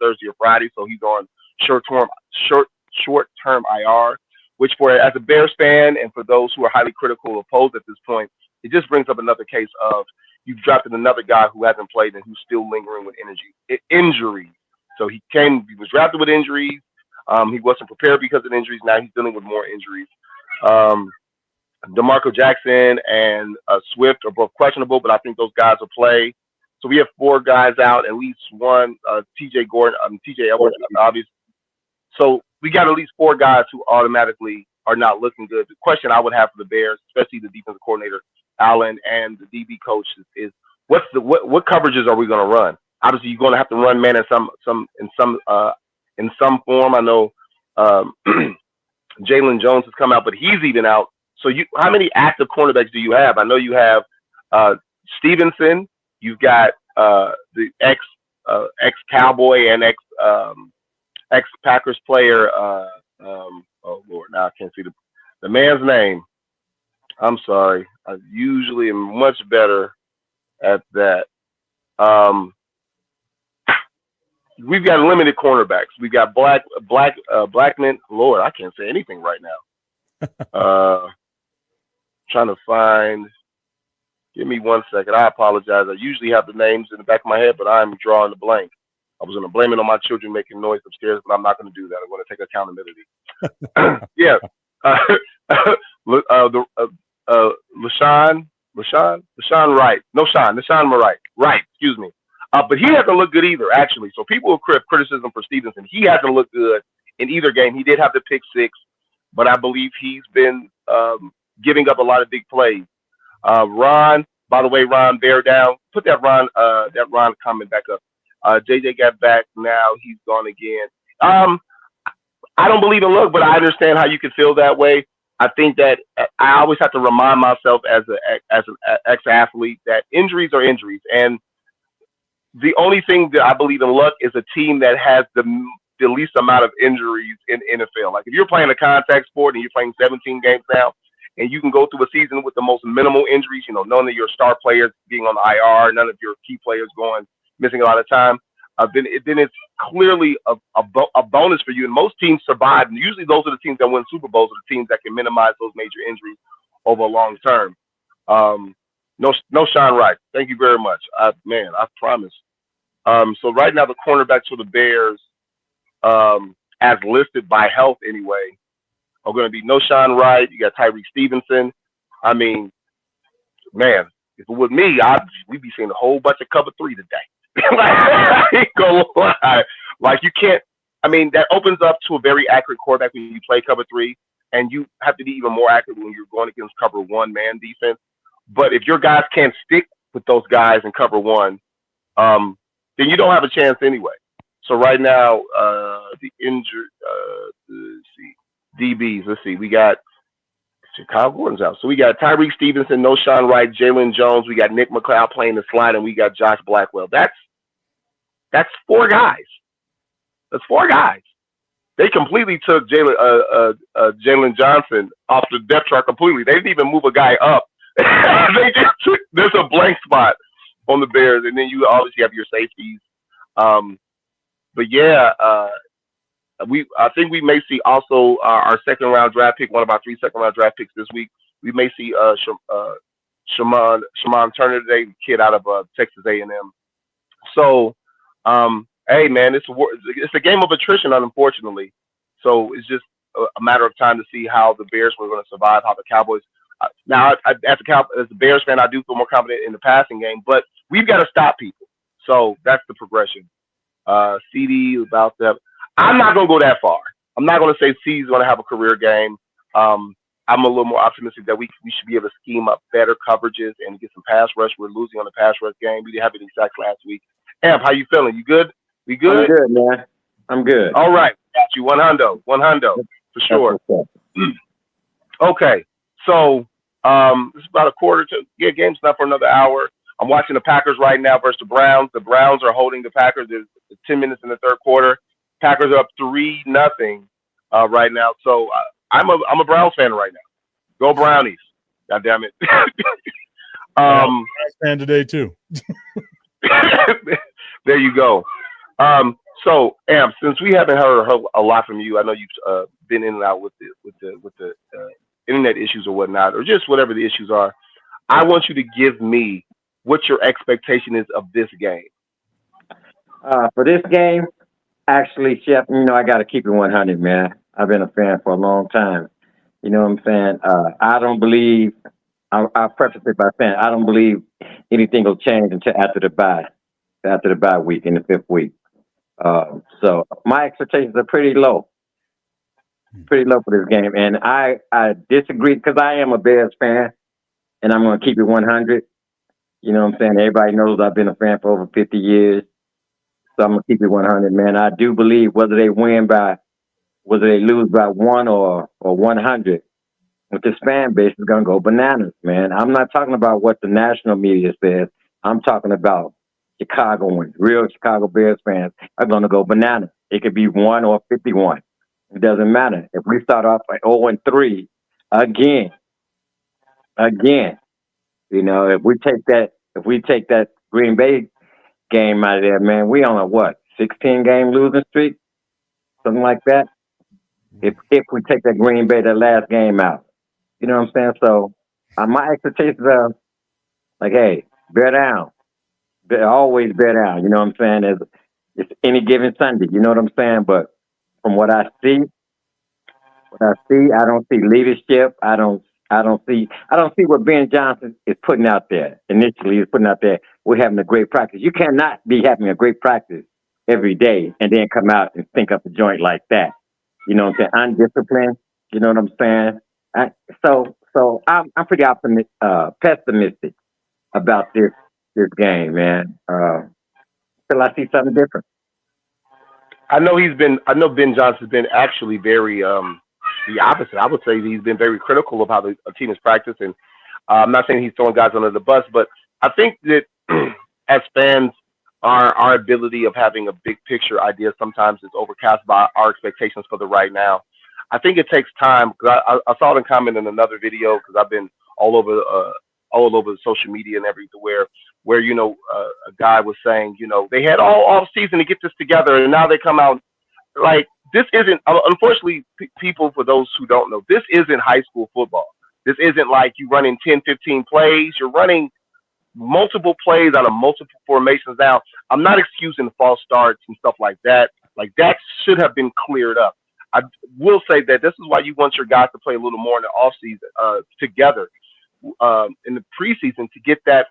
Thursday or Friday, so he's on short-term IR. Which, as a Bears fan, and for those who are highly critical of Poles at this point, it just brings up another case of you've drafted another guy who hasn't played and who's still lingering with injuries. So he was drafted with injuries. He wasn't prepared because of injuries. Now he's dealing with more injuries. DeMarco Jackson and Swift are both questionable, but I think those guys will play. So we have 4 guys out, at least one, T.J. Edwards, obviously. So we got at least 4 guys who automatically are not looking good. The question I would have for the Bears, especially the defensive coordinator Allen and the DB coach, is what coverages are we going to run? Obviously, you're going to have to run man in some form. I know Jalen Jones has come out, but he's even out. So how many active cornerbacks do you have? I know you have Stevenson. You've got the ex Cowboy and ex Packers player. Oh Lord, now I can't see the man's name. I'm sorry. I usually am much better at that. We've got limited cornerbacks. We got Blackman. Lord, I can't say anything right now. Trying to find. Give me 1 second. I apologize. I usually have the names in the back of my head, but I'm drawing the blank. I was going to blame it on my children making noise upstairs, but I'm not going to do that. I'm going to take accountability. Yeah. LaShawn Wright. No, LaShawn Wright. Right. Excuse me. But he hasn't looked good either, actually. So people will criticism for Stevenson. He hasn't looked good in either game. He did have the pick 6, but I believe he's been giving up a lot of big plays. Ron, by the way, Ron, bear down. Put that Ron comment back up. JJ got back. Now he's gone again. I don't believe in luck, but I understand how you can feel that way. I think that I always have to remind myself as an ex-athlete that injuries are injuries. And the only thing that I believe in luck is a team that has the least amount of injuries in NFL. Like if you're playing a contact sport and you're playing 17 games now, and you can go through a season with the most minimal injuries, none of your star players being on the IR, none of your key players missing a lot of time, then it's clearly a bonus for you. And most teams survive. And usually those are the teams that win Super Bowls, are the teams that can minimize those major injuries over a long term. No Sean Wright. Thank you very much. I promise. So right now the cornerbacks for the Bears, as listed by health anyway, are going to be no Sean Wright. You got Tyreek Stevenson. I mean, man, if it was me, we'd be seeing a whole bunch of cover 3 today. I ain't gonna lie. Like you can't. I mean, that opens up to a very accurate quarterback when you play cover 3, and you have to be even more accurate when you're going against cover 1 man defense. But if your guys can't stick with those guys in cover 1, then you don't have a chance anyway. So right now, the injured, let's see, DBs. Let's see, we got Chicago Gordon's out. So we got Tyreek Stevenson, no Sean Wright, Jalen Jones. We got Nick McLeod playing the slide, and we got Josh Blackwell. That's 4 guys. That's 4 guys. They completely took Jalen Johnson off the depth chart completely. They didn't even move a guy up. They just took. There's a blank spot on the Bears, and then you obviously have your safeties. But yeah, I think we may see also our second round draft pick, one of our 3 second round draft picks this week. We may see Shaman Turner today, the kid out of Texas A&M. So, hey man, it's a game of attrition, unfortunately. So it's just a matter of time to see how the Bears were going to survive, how the Cowboys. Now, as a Bears fan, I do feel more confident in the passing game, but we've got to stop people. So that's the progression. CD about that. I'm not going to go that far. I'm not going to say C's going to have a career game. I'm a little more optimistic that we should be able to scheme up better coverages and get some pass rush. We're losing on the pass rush game. We didn't have any sacks last week. Amp, how you feeling? You good? We good? I'm good, man. I'm good. All right. Got you. 100 for sure. Okay. So it's about a quarter to game's not for another hour. I'm watching the Packers right now versus the Browns. The Browns are holding the Packers. There's 10 minutes in the third quarter. Packers are up 3-0 right now. So I'm a Browns fan right now. Go Brownies! God damn it. Fan today too. There you go. So Amp, since we haven't heard a lot from you, I know you've been in and out with the internet issues or whatnot, or just whatever the issues are. I want you to give me what your expectation is of this game. For this game, actually, Chef, I got to keep it 100, man. I've been a fan for a long time. You know what I'm saying? I don't believe, I'll preface it by saying, I don't believe anything will change until after the bye week, in the 5th week. So my expectations are pretty low for this game. And I disagree because I am a Bears fan, and I'm going to keep it 100. You know what I'm saying? Everybody knows I've been a fan for over 50 years. So I'm going to keep it 100, man. I do believe whether they lose by 1 or 100, with this fan base is going to go bananas, man. I'm not talking about what the national media says. I'm talking about Chicagoans, real Chicago Bears fans are going to go bananas. It could be 1 or 51. It doesn't matter. If we start off at 0-3 again, if we take that Green Bay game out of there, man, we on a 16-game losing streak, something like that. If we take that Green Bay, that last game out, you know what I'm saying? So my expectations are like, hey, bear down, always bear down. You know what I'm saying? It's any given Sunday. You know what I'm saying? But from what I see, I don't see leadership. I don't see what Ben Johnson is putting out there. Initially, he's putting out there, we're having a great practice. You cannot be having a great practice every day and then come out and think up a joint like that. You know what I'm saying? Undisciplined. You know what I'm saying? So I'm pretty pessimistic about this game, man. Till I see something different. I know Ben Johnson's been actually very the opposite. I would say he's been very critical of how the team is practiced, and I'm not saying he's throwing guys under the bus, but I think that as fans, our ability of having a big picture idea sometimes is overcast by our expectations for the right now. I think it takes time because I saw it in comment in another video because I've been all over social media and everywhere where a guy was saying they had all off season to get this together and now they come out like this isn't unfortunately people, for those who don't know, this isn't high school football. This isn't like you running 10, 15 plays. You're running multiple plays out of multiple formations. Now, I'm not excusing false starts and stuff like that. Like that should have been cleared up. I will say that this is why you want your guys to play a little more in the offseason together in the preseason to get that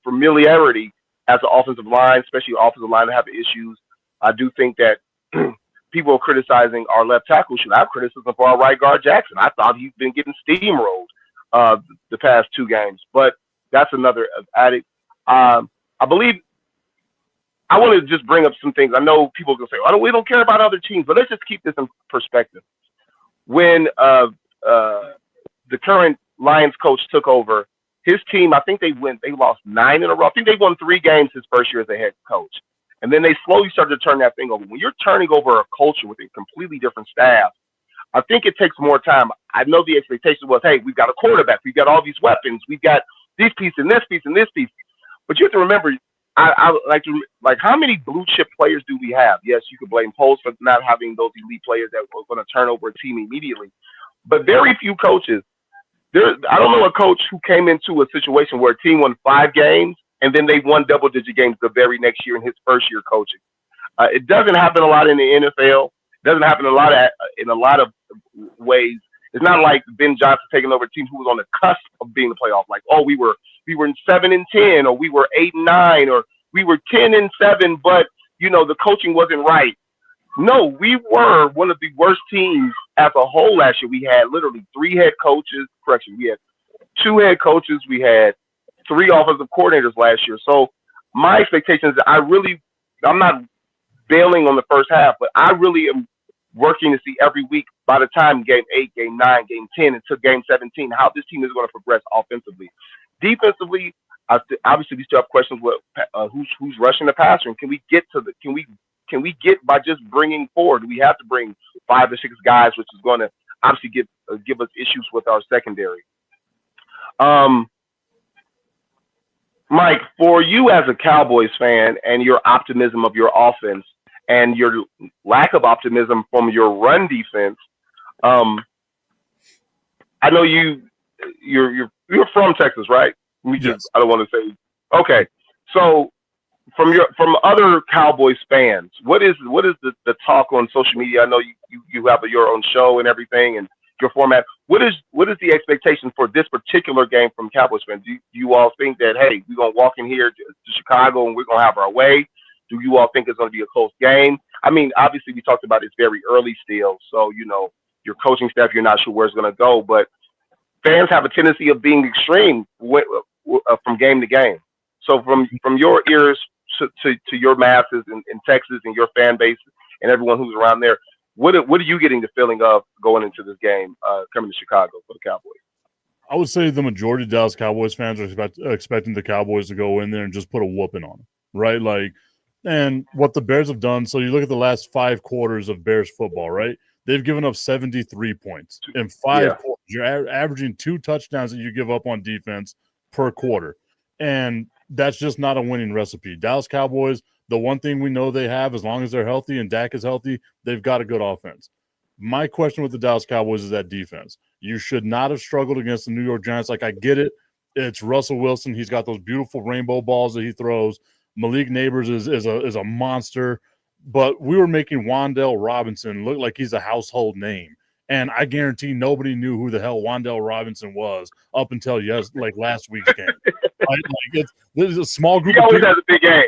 familiarity as an offensive line, especially offensive line that have issues. I do think that people are criticizing our left tackle. Should have criticism for our right guard Jackson. I thought he's been getting steamrolled the past 2 games, but that's another addict. I believe I want to just bring up some things. I know people are going to say, "Oh, we don't care about other teams," but let's just keep this in perspective. When the current Lions coach took over, his team, I think they lost 9 in a row. I think they won 3 games his first year as a head coach. And then they slowly started to turn that thing over. When you're turning over a culture with a completely different staff, I think it takes more time. I know the expectation was, hey, we've got a quarterback. We've got all these weapons. We've got this piece and this piece and this piece. But you have to remember, I like how many blue chip players do we have? Yes, you could blame Poles for not having those elite players that were going to turn over a team immediately. But very few coaches. I don't know a coach who came into a situation where a team won 5 games and then they won double-digit games the very next year in his first year coaching. It doesn't happen a lot in the NFL. It doesn't happen in a lot of ways. It's not like Ben Johnson taking over a team who was on the cusp of being the playoff. Like, oh, we were 7-10, or we were 8-9, or we were 10-7, but the coaching wasn't right. No, we were one of the worst teams as a whole last year. We had literally 3 head coaches. Correction, we had 2 head coaches. We had 3 offensive coordinators last year. So my expectation is that I'm not bailing on the first half, but I really am working to see every week by the time game 8, game 9, game 10, and to game 17, how this team is going to progress offensively. Defensively, obviously we still have questions with who's rushing the passer, and can we get by just bringing forward? We have to bring 5 or 6 guys, which is going to obviously give us issues with our secondary. Mike, for you as a Cowboys fan and your optimism of your offense and your lack of optimism from your run defense, I know you're from Texas, right? Yes. I don't want to say. Okay, so from other Cowboys fans, what is the talk on social media? I know you have your own show and everything and your format. What is the expectation for this particular game from Cowboys fans? Do you all think that, hey, we're gonna walk in here to Chicago and we're gonna have our way? Do you all think it's gonna be a close game? I mean, obviously we talked about it's very early still, so your coaching staff, you're not sure where it's gonna go, but fans have a tendency of being extreme from game to game. So from your ears to your masses in Texas and your fan base and everyone who's around there, what are you getting the feeling of going into this game coming to Chicago for the Cowboys? I would say the majority of Dallas Cowboys fans are expecting the Cowboys to go in there and just put a whooping on them, right? Like, and what the Bears have done, so you look at the last 5 quarters of Bears football, right? They've given up 73 points in 5 quarters. You're averaging 2 touchdowns that you give up on defense per quarter. And that's just not a winning recipe. Dallas Cowboys, the one thing we know they have, as long as they're healthy and Dak is healthy, they've got a good offense. My question with the Dallas Cowboys is that defense. You should not have struggled against the New York Giants. Like, I get it. It's Russell Wilson. He's got those beautiful rainbow balls that he throws. Malik Neighbors is a monster. But we were making Wan'Dale Robinson look like he's a household name. And I guarantee nobody knew who the hell Wan'Dale Robinson was up until last week's game. This is a small group. He always has a big game.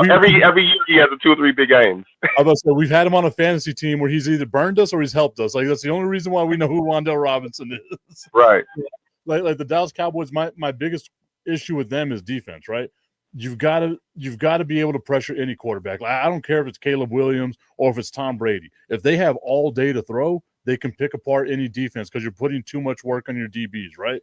Every year he has 2 or 3 big games. I was say we've had him on a fantasy team where he's either burned us or he's helped us. Like, that's the only reason why we know who Wan'Dale Robinson is. Right. Like the Dallas Cowboys, my biggest issue with them is defense, right? You've got to be able to pressure any quarterback. I don't care if it's Caleb Williams or if it's Tom Brady. If they have all day to throw, they can pick apart any defense because you're putting too much work on your DBs, right?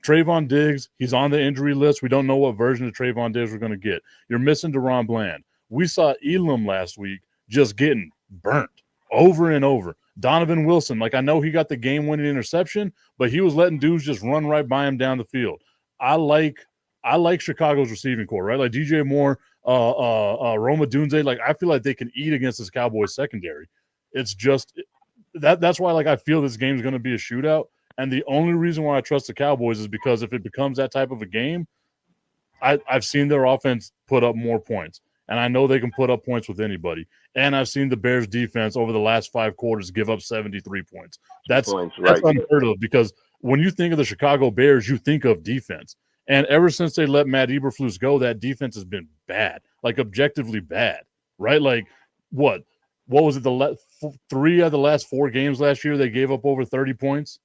Trayvon Diggs, he's on the injury list. We don't know what version of Trayvon Diggs we're going to get. You're missing Deron Bland. We saw Elam last week just getting burnt over and over. Donovan Wilson, like I know he got the game-winning interception, but he was letting dudes just run right by him down the field. I like Chicago's receiving core, right? Like DJ Moore, Roma Dunze. Like I feel like they can eat against this Cowboys secondary. It's just that's why like I feel this game is going to be a shootout. And the only reason why I trust the Cowboys is because if it becomes that type of a game, I've seen their offense put up more points. And I know they can put up points with anybody. And I've seen the Bears defense over the last 5 quarters give up 73 points. That's unheard of, because when you think of the Chicago Bears, you think of defense. And ever since they let Matt Eberflus go, that defense has been bad, like objectively bad, right? Like what was it? 3 of the last 4 games last year, they gave up over 30 points.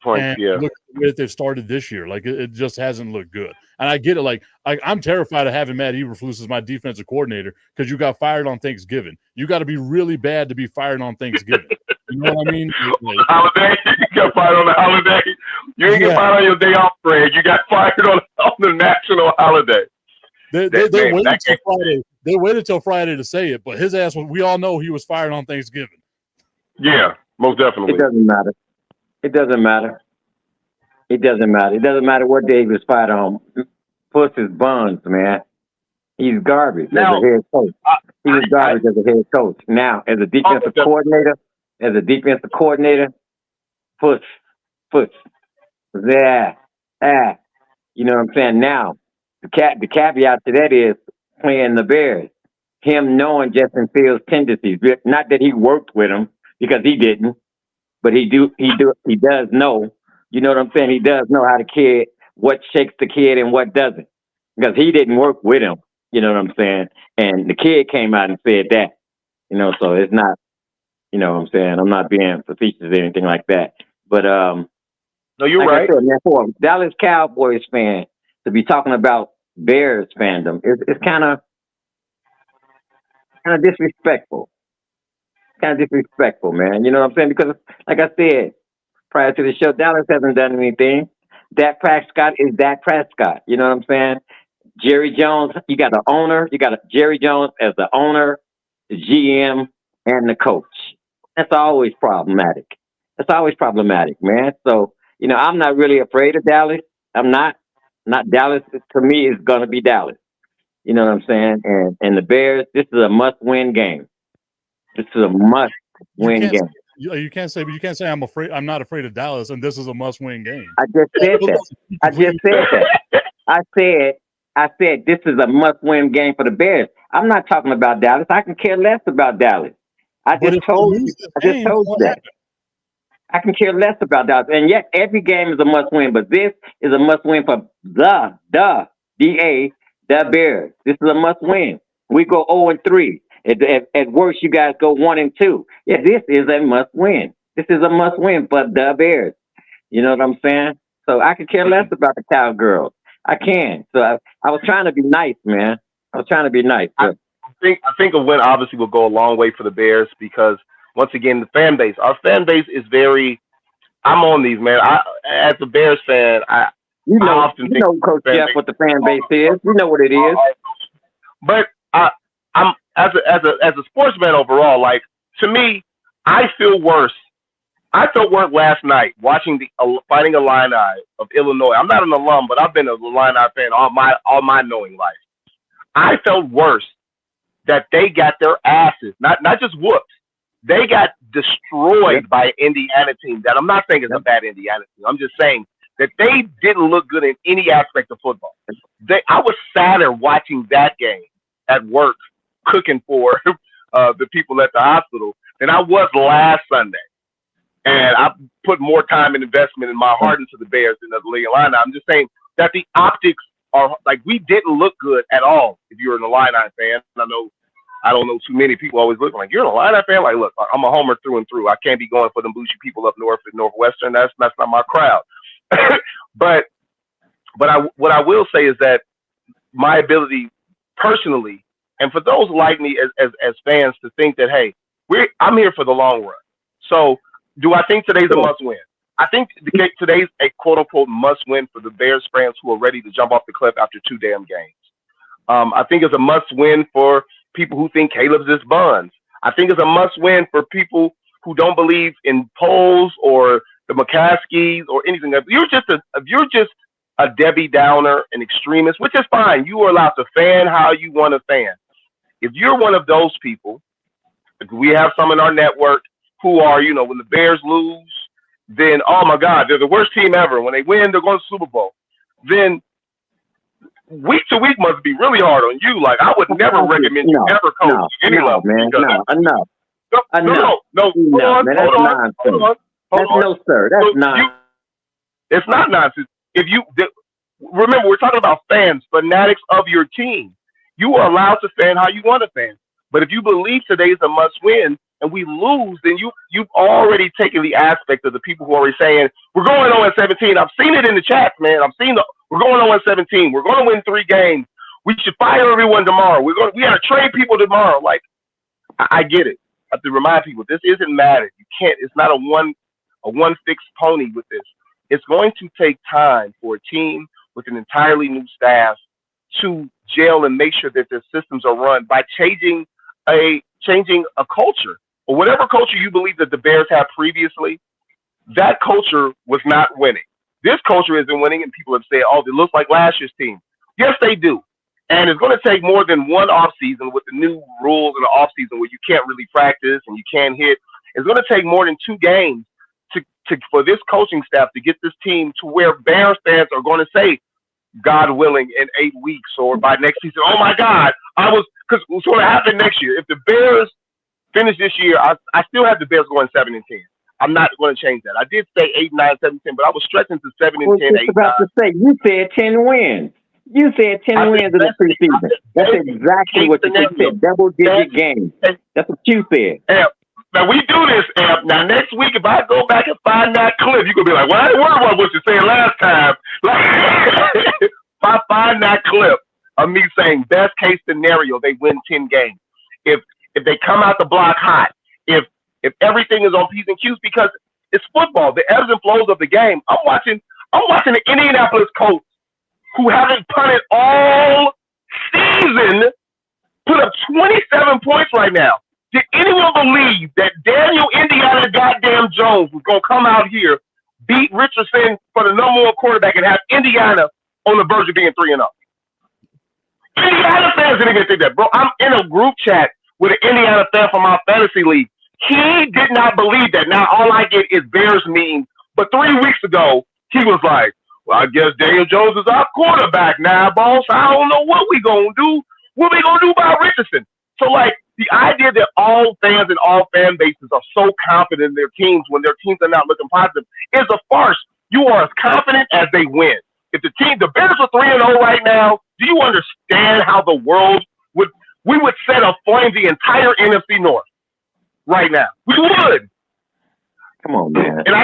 And look at the way they've started this year. Like it just hasn't looked good. And I get it. Like I'm terrified of having Matt Eberflus as my defensive coordinator because you got fired on Thanksgiving. You got to be really bad to be fired on Thanksgiving. You know what I mean? Like, holiday, you got fired on the holiday. You ain't get fired on your day off, Fred. You got fired on the national holiday. They waited till Friday. They waited till Friday to say it, but his ass was. We all know he was fired on Thanksgiving. Yeah, most definitely. It doesn't matter. It doesn't matter. It doesn't matter. It doesn't matter what day he was fired on. Puss his buns, man. He's garbage as a head coach. He was garbage as a head coach. Now, as a defensive coordinator, Puss. Yeah. You know what I'm saying? Now, the caveat to that is playing the Bears. Him knowing Justin Fields' tendencies. Not that he worked with him, because he didn't. But he does know, you know what I'm saying? He does know how the kid, what shakes the kid and what doesn't. Because he didn't work with him, you know what I'm saying? And the kid came out and said that, you know, so it's not, you know what I'm saying? I'm not being facetious or anything like that. But, no, you're like right. I said, man, for a Dallas Cowboys fan to be talking about Bears fandom, it's kind of disrespectful. Kind of disrespectful, man. You know what I'm saying? Because, like I said, prior to the show, Dallas hasn't done anything. Dak Prescott is Dak Prescott. You know what I'm saying? Jerry Jones, you got the owner. You got Jerry Jones as the owner, the GM, and the coach. That's always problematic. Man. So, you know, I'm not really afraid of Dallas. I'm not. Not Dallas. To me, is going to be Dallas. You know what I'm saying? And the Bears, this is a must-win game. This is a must-win game. You can't say I'm afraid. I'm not afraid of Dallas, and this is a must-win game. I just said that. I said this is a must-win game for the Bears. I'm not talking about Dallas. I can care less about Dallas. I just told you that. I can care less about Dallas. And yet every game is a must-win, but this is a must-win for the Bears. This is a must-win. We go 0-3. At worst, you guys go 1-2. Yeah, this is a must-win. This is a must-win for the Bears. You know what I'm saying? So I could care less about the Cowgirls. I can. So I was trying to be nice, man. I think a win obviously will go a long way for the Bears because, once again, our fan base is very. I'm on these, man. As a Bears fan, I often think Coach Jeff, what the fan base is. You know what it is. But I'm as a sportsman overall. Like, to me, I feel worse. I felt worse last night watching the Fighting Illini of Illinois. I'm not an alum, but I've been an Illini fan all my knowing life. I felt worse that they got their asses not just whooped. They got destroyed by an Indiana team that I'm not saying is a bad Indiana team. I'm just saying that they didn't look good in any aspect of football. I was sadder watching that game at work, cooking for the people at the hospital, than I was last Sunday. And I put more time and investment in my heart into the Bears than the Illini. I'm just saying that the optics are like, we didn't look good at all. If you're an Illini fan, I don't know too many people always look like, you're an Illini fan. Like, look, I'm a homer through and through. I can't be going for them bougie people up north at Northwestern. That's not my crowd. But what I will say is that my ability personally, and for those like me as fans, to think that, hey, I'm here for the long run. So do I think today's a must win? I think today's a quote unquote must win for the Bears fans who are ready to jump off the cliff after 2 damn games. I think it's a must win for people who think Caleb's just buns. I think it's a must win for people who don't believe in polls or the McCaskies or anything. If you're just a Debbie Downer, an extremist, which is fine. You are allowed to fan how you want to fan. If you're one of those people, we have some in our network who are, when the Bears lose, then, oh my God, they're the worst team ever. When they win, they're going to the Super Bowl. Then week to week must be really hard on you. Like, I would never recommend you ever coach any level. Man, no. Hold on. No, sir. That's nonsense. It's not nonsense. Remember, we're talking about fans, fanatics of your team. You are allowed to fan how you want to fan. But if you believe today's a must win and we lose, then you've already taken the aspect of the people who are already saying, we're going 0-17. I've seen it in the chat, man. We're going 0-17. We're going to win 3 games. We should fire everyone tomorrow. We got to trade people tomorrow. Like, I get it. I have to remind people, this isn't Madden. You can't. It's not a one fixed pony with this. It's going to take time for a team with an entirely new staff to gel and make sure that their systems are run by changing a culture or whatever culture you believe that the Bears had previously. That culture was not winning. This culture isn't winning, and people have said, "Oh, it looks like last year's team." Yes, they do. And it's going to take more than one offseason with the new rules in the offseason where you can't really practice and you can't hit. It's going to take more than 2 games for this coaching staff to get this team to where Bears fans are going to say, God willing, in 8 weeks or by next season, oh my God, because what's going to happen next year? If the Bears finish this year, I still have the Bears going 7-10. I'm not going to change that. I did say 8, 9, 7, 10, but I was stretching to 7 and 10, 8, 9. To say, you said 10 wins. You said 10 wins in the preseason. That's exactly what you said. Double-digit games. That's what you said. Now, we do this, Amp. Now, next week, if I go back and find that clip, you're going to be like, well, I didn't worry about what you said last time. Like, if I find that clip of me saying best case scenario, they win 10 games. If they come out the block hot, if everything is on P's and Q's, because it's football, the ebbs and flows of the game. I'm watching the Indianapolis Colts, who haven't punted all season, put up 27 points right now. Did anyone believe that Daniel Indiana goddamn Jones was going to come out here, beat Richardson for the number 1 quarterback, and have Indiana on the verge of being 3-0? Indiana fans didn't even think that, bro. I'm in a group chat with an Indiana fan from our fantasy league. He did not believe that. Now all I get is Bears memes. But 3 weeks ago, he was like, well, I guess Daniel Jones is our quarterback now, boss. I don't know what we going to do. What we going to do about Richardson? So, like, the idea that all fans and all fan bases are so confident in their teams when their teams are not looking positive is a farce. You are as confident as they win. If the Bears are 3-0 right now, do you understand how the world we would set aflame the entire NFC North right now? We would. Come on, man. And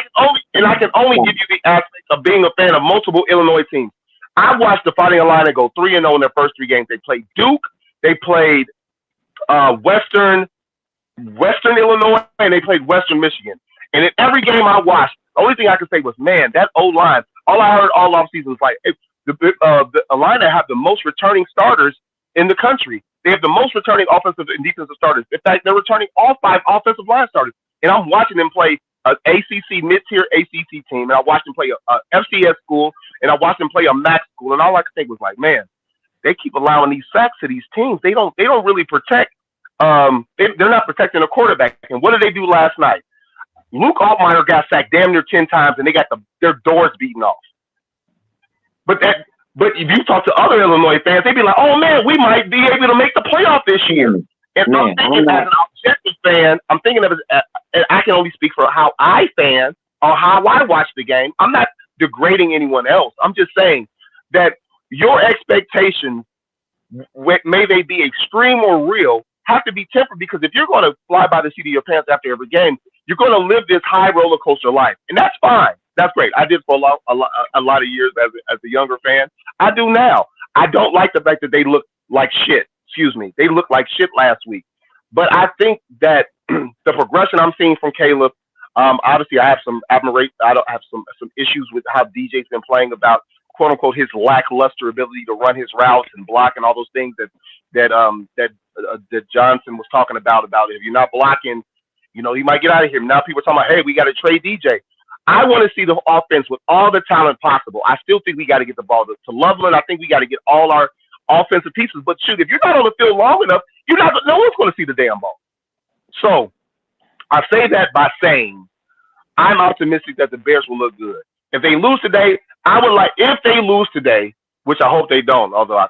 I can only give you the aspect of being a fan of multiple Illinois teams. I watched the Fighting Illini go 3-0 in their first 3 games. They played Duke, they played Western Illinois, and they played Western Michigan. And in every game I watched, the only thing I could say was, man, that O-line. All I heard all offseason was like, the Illini have the most returning starters in the country. They have the most returning offensive and defensive starters. In fact, they're returning all 5 offensive line starters. And I'm watching them play an ACC, mid-tier ACC team, and I watched them play a FCS school, and I watched them play a MAC school, and all I could think was like, man, they keep allowing these sacks to these teams. They don't really protect. They're not protecting a quarterback. And what did they do last night? Luke Altmaier got sacked damn near 10 times, and they got their doors beaten off. But if you talk to other Illinois fans, they'd be like, oh man, we might be able to make the playoff this year. And I'm thinking as an objective fan, I'm thinking of it, and I can only speak for how I fan or how I watch the game. I'm not degrading anyone else. I'm just saying that your expectations, may they be extreme or real, have to be tempered, because if you're going to fly by the seat of your pants after every game, you're going to live this high roller coaster life. And that's fine. That's great. I did for a lot of years as a younger fan. I do now. I don't like the fact that they look like shit. Excuse me. They looked like shit last week. But I think that the progression I'm seeing from Caleb, Obviously, I have some admiration. I don't have some issues with how DJ's been playing about quote unquote his lackluster ability to run his routes and block and all those things that Johnson was talking about if you're not blocking, he might get out of here. Now people are talking about, hey, we got to trade DJ. I want to see the offense with all the talent possible. I still think we got to get the ball to Loveland. I think we got to get all our offensive pieces. But shoot, if you're not on the field long enough, no one's going to see the damn ball. So I say that by saying I'm optimistic that the Bears will look good. If they lose today, if they lose today, which I hope they don't, although I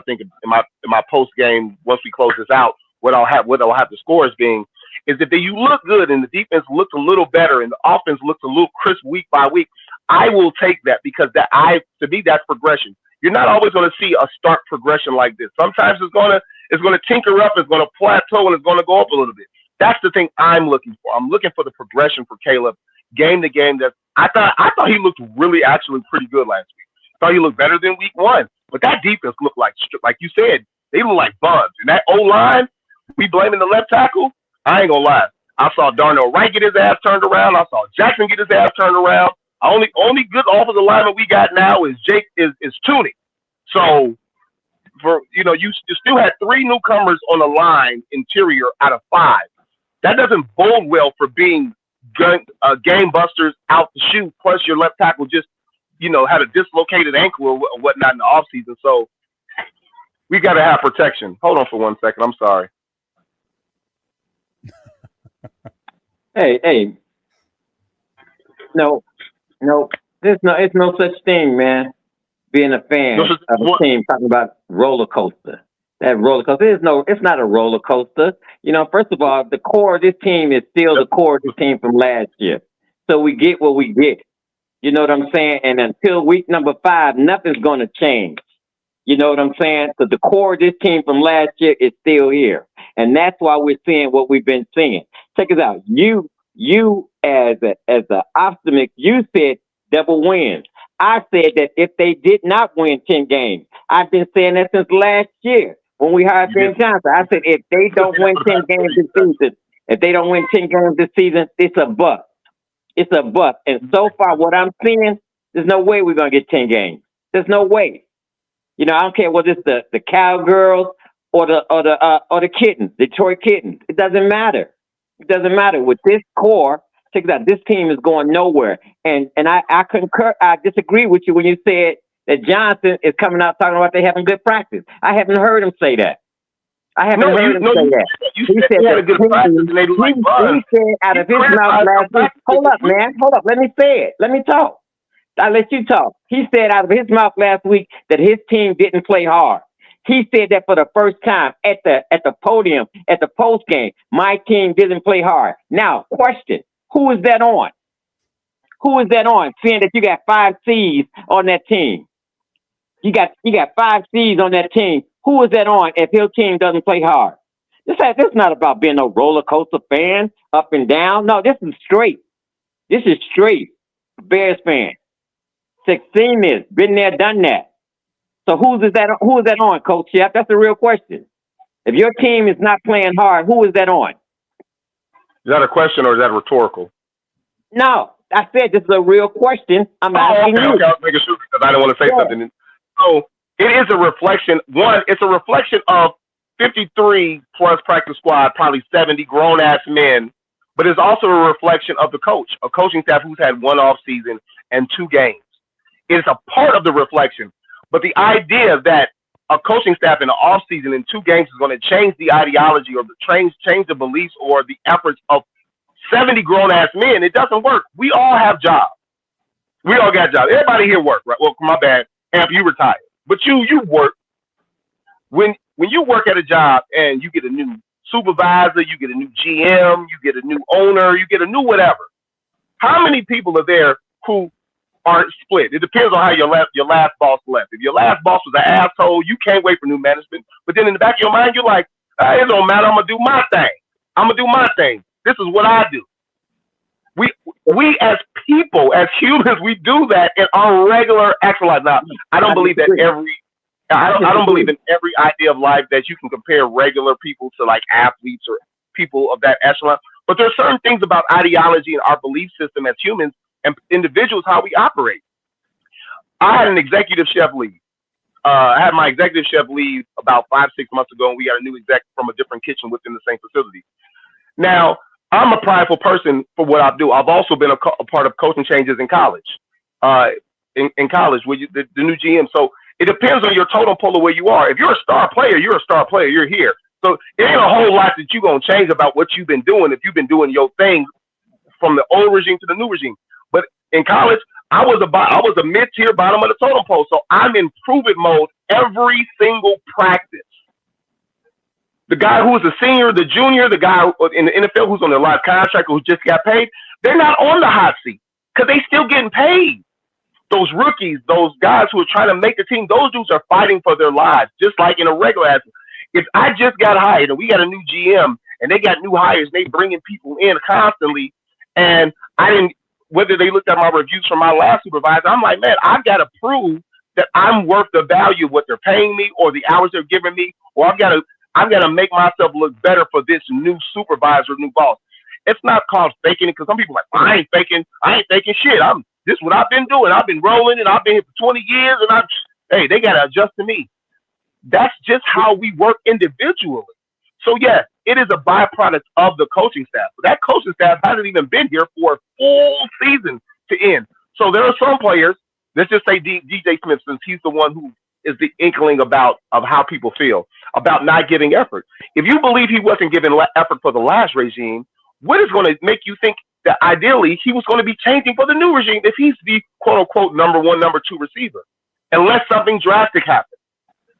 think in my post game, once we close this out, what I'll have the scores being is if you look good and the defense looks a little better and the offense looks a little crisp week by week, I will take that because to me that's progression. You're not always going to see a stark progression like this. Sometimes it's going to tinker up, it's going to plateau, and it's going to go up a little bit. That's the thing I'm looking for. I'm looking for the progression for Caleb, game to game. That I thought he looked really actually pretty good last week. I thought he looked better than week 1. But that defense looked like you said, they look like bugs. And that O-line, we blaming the left tackle. I ain't gonna lie. I saw Darnell Wright get his ass turned around. I saw Jackson get his ass turned around. Only good offensive lineman we got now is Tooney. So you still had 3 newcomers on the line interior out of 5. That doesn't bode well for being game busters out the chute. Plus your left tackle just had a dislocated ankle or whatnot in the offseason. So we got to have protection. Hold on for 1 second. I'm sorry. Hey. No. It's no such thing, man. Being a fan of a team talking about roller coaster. That roller coaster it's not a roller coaster. First of all, the core of this team is still the core of this team from last year. So we get what we get. You know what I'm saying? And until week number 5, nothing's going to change. You know what I'm saying? Because the core of this team from last year is still here. And that's why we're seeing what we've been seeing. Check us out. You as an optimist, you said double wins. I said that if they did not win 10 games, I've been saying that since last year when we hired Ben Johnson. I said if they don't win 10 games this season, it's a bust. It's a bust. And so far, what I'm seeing, there's no way we're gonna get 10 games. There's no way. I don't care whether it's the Cowgirls or the Kittens, Detroit Kittens. It doesn't matter. It doesn't matter. With this core, check it out. This team is going nowhere. And I concur. I disagree with you when you said that Johnson is coming out talking about they having good practice. I haven't heard him say that. I haven't heard him say that. He said they had a good practice and they like bugs. He said out of his mouth last week. Hold up, man. Hold up. Let me say it. Let me talk. I'll let you talk. He said out of his mouth last week that his team didn't play hard. He said that for the first time at the podium, at the post game. My team didn't play hard. Now, question: who is that on? Who is that on? Saying that you got 5 C's on that team. You got 5 C's on that team. Who is that on if his team doesn't play hard? This is not about being a roller coaster fan, up and down. No, this is straight. This is straight. Bears fan. 16 years, been there, done that. So who is that on, Coach Jeff? That's a real question. If your team is not playing hard, who is that on? Is that a question or is that rhetorical? No, I said this is a real question. I'm asking you. Okay, I was making sure because I didn't want to say something. So it is a reflection. One, it's a reflection of 53 plus practice squad, probably 70 grown ass men, but it's also a reflection of the coach, a coaching staff who's had 1 off season and 2 games. It's a part of the reflection, but the idea that a coaching staff in the off season in 2 games is going to change the ideology or change the beliefs or the efforts of 70 grown ass men, it doesn't work. We all have jobs. We all got jobs. Everybody here work, right? Well, my bad, Amp, you retired, but you work. When you work at a job and you get a new supervisor, you get a new GM, you get a new owner, you get a new whatever. How many people are there who aren't split? It depends on how your last boss left. If your last boss was an asshole, you can't wait for new management. But then in the back of your mind, you're like, it don't matter. I'm gonna do my thing. This is what I do. We as people, as humans, we do that in our regular actual life. Now, I don't believe that I don't believe in every idea of life that you can compare regular people to like athletes or people of that echelon. But there's certain things about ideology and our belief system as humans and individuals, how we operate. I had an executive chef leave. I had my executive chef leave about 5-6 months ago, and we got a new exec from a different kitchen within the same facility. Now, I'm a prideful person for what I do. I've also been a part of coaching changes in college. In college, with the new GM. So it depends on your totem pole of where you are. If you're a star player, you're a star player. You're here. So it ain't a whole lot that you're going to change about what you've been doing if you've been doing your thing from the old regime to the new regime. But in college, I was a mid-tier, bottom of the totem pole. So I'm in prove-it mode every single practice. The guy who was a senior, the junior, the guy in the NFL who's on their live contract who just got paid, they're not on the hot seat because they still getting paid. Those rookies, those guys who are trying to make the team, those dudes are fighting for their lives, just like in a regular athlete. If I just got hired and we got a new GM and they got new hires, and they bringing people in constantly, and I didn't, whether they looked at my reviews from my last supervisor, I'm like, man, I've got to prove that I'm worth the value of what they're paying me or the hours they're giving me, or I've got to make myself look better for this new supervisor, new boss. It's not called faking it because some people are like, I ain't faking shit. This is what I've been doing. I've been rolling and I've been here for 20 years and they got to adjust to me. That's just how we work individually. So yeah, it is a byproduct of the coaching staff. But that coaching staff hasn't even been here for a full season to end. So there are some players, let's just say DJ Smith, since he's the one who is the inkling of how people feel about not giving effort. If you believe he wasn't giving effort for the last regime, what is going to make you think that ideally he was going to be changing for the new regime if he's the quote unquote number 1, number 2 receiver, unless something drastic happens?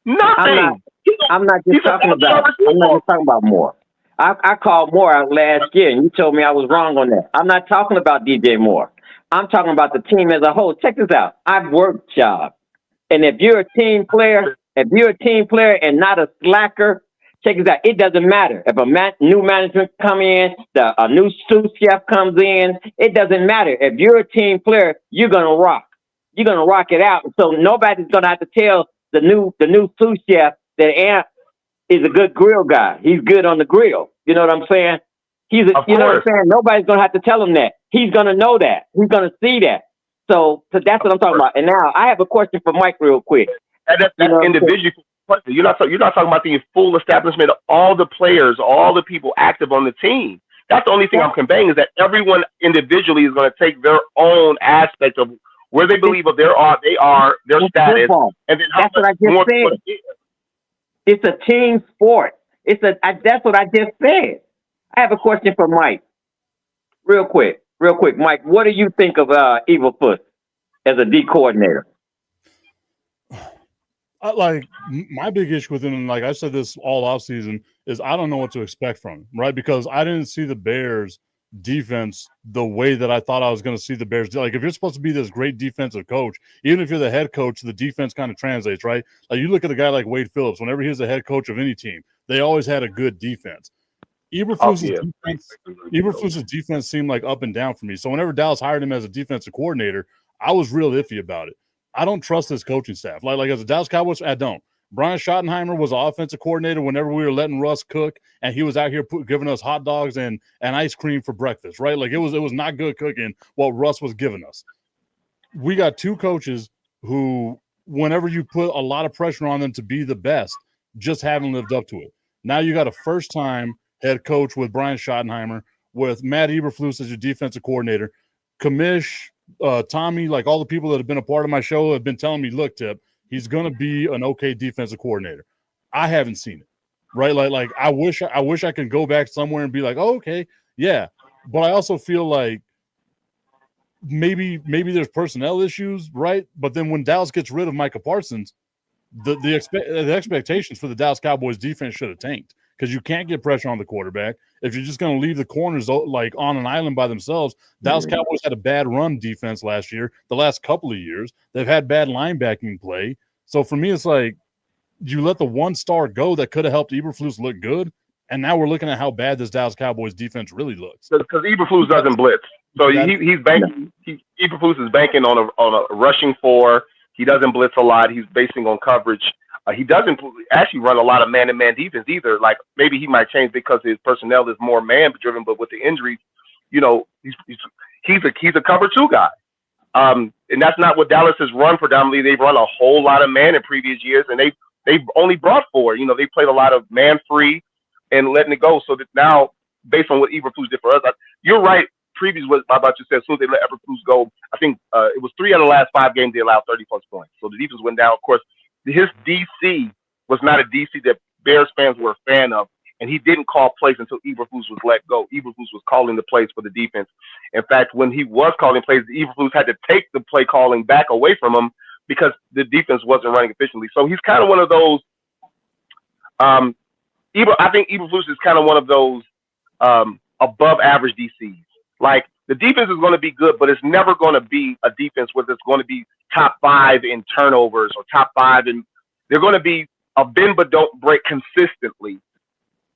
Nothing. I'm not just talking about Moore. I called Moore out last year, and you told me I was wrong on that. I'm not talking about DJ Moore. I'm talking about the team as a whole. Check this out. I've worked jobs, and if you're a team player and not a slacker, check this out. It doesn't matter if a new management come in, a new sous chef comes in. It doesn't matter. If you're a team player, you're gonna rock. You're gonna rock it out. So nobody's gonna have to tell the new sous chef that Ant is a good grill guy. He's good on the grill. You know what I'm saying? You know what I'm saying? Nobody's gonna have to tell him that. He's gonna know that. He's gonna see that. So that's what I'm talking about. And now I have a question for Mike, real quick. And that's individual. You're not talking about the full establishment of all the players, all the people active on the team. That's the only thing I'm conveying is that everyone individually is going to take their own aspect of where they believe of their status, and then that's what I just said. It's a team sport. That's what I just said. I have a question for Mike. Real quick, Mike. What do you think of Eberflus as a D coordinator? Like my big issue with him, and like I said this all offseason, is I don't know what to expect from him, right? Because I didn't see the Bears defense the way that I thought I was going to see the Bears. Like if you're supposed to be this great defensive coach, even if you're the head coach, the defense kind of translates, right? Like you look at a guy like Wade Phillips, whenever he was the head coach of any team, they always had a good defense. Eberflus's defense seemed like up and down for me. So whenever Dallas hired him as a defensive coordinator, I was real iffy about it. I don't trust this coaching staff. Like as a Dallas Cowboys, I don't. Brian Schottenheimer was an offensive coordinator whenever we were letting Russ cook, and he was out here giving us hot dogs and ice cream for breakfast, right? Like it was not good cooking what Russ was giving us. We got two coaches who, whenever you put a lot of pressure on them to be the best, just haven't lived up to it. Now you got a first-time head coach with Brian Schottenheimer, with Matt Eberflus as your defensive coordinator, Kamish, Tommy, like all the people that have been a part of my show have been telling me, look, Tip, he's going to be an okay defensive coordinator. I haven't seen it, right? Like I wish I could go back somewhere and be like, oh, okay, yeah. But I also feel like maybe there's personnel issues, right? But then when Dallas gets rid of Micah Parsons, the expectations for the Dallas Cowboys defense should have tanked, because you can't get pressure on the quarterback. If you're just going to leave the corners like on an island by themselves, Dallas Cowboys had a bad run defense last year. The last couple of years, they've had bad linebacking play. So for me, it's like you let the one star go that could have helped Eberflus look good, and now we're looking at how bad this Dallas Cowboys defense really looks. Because Eberflus doesn't blitz, so he's banking. Eberflus is banking on a rushing four. He doesn't blitz a lot. He's basing on coverage. He doesn't actually run a lot of man-to-man defense either. Like maybe he might change because his personnel is more man-driven, but with the injuries, you know, he's a cover 2 guy. And that's not what Dallas has run predominantly. They've run a whole lot of man in previous years, and they've only brought 4. You know, they played a lot of man-free and letting it go. So that now, based on what Eberflus did for us, you're right. Previous was about you said, as soon as they let Eberflus go, I think it was 3 out of the last 5 games they allowed 30+ points. So the defense went down. Of course, his DC was not a DC that Bears fans were a fan of, and he didn't call plays until Eberflus was let go. Eberflus was calling the plays for the defense. In fact, when he was calling plays, Eberflus had to take the play calling back away from him because the defense wasn't running efficiently. So he's kind of one of those. I think Eberflus is kind of one of those above average DCs. Like the defense is going to be good, but it's never going to be a defense where it's going to be top 5 in turnovers or top 5 in. They're going to be a bend but don't break consistently.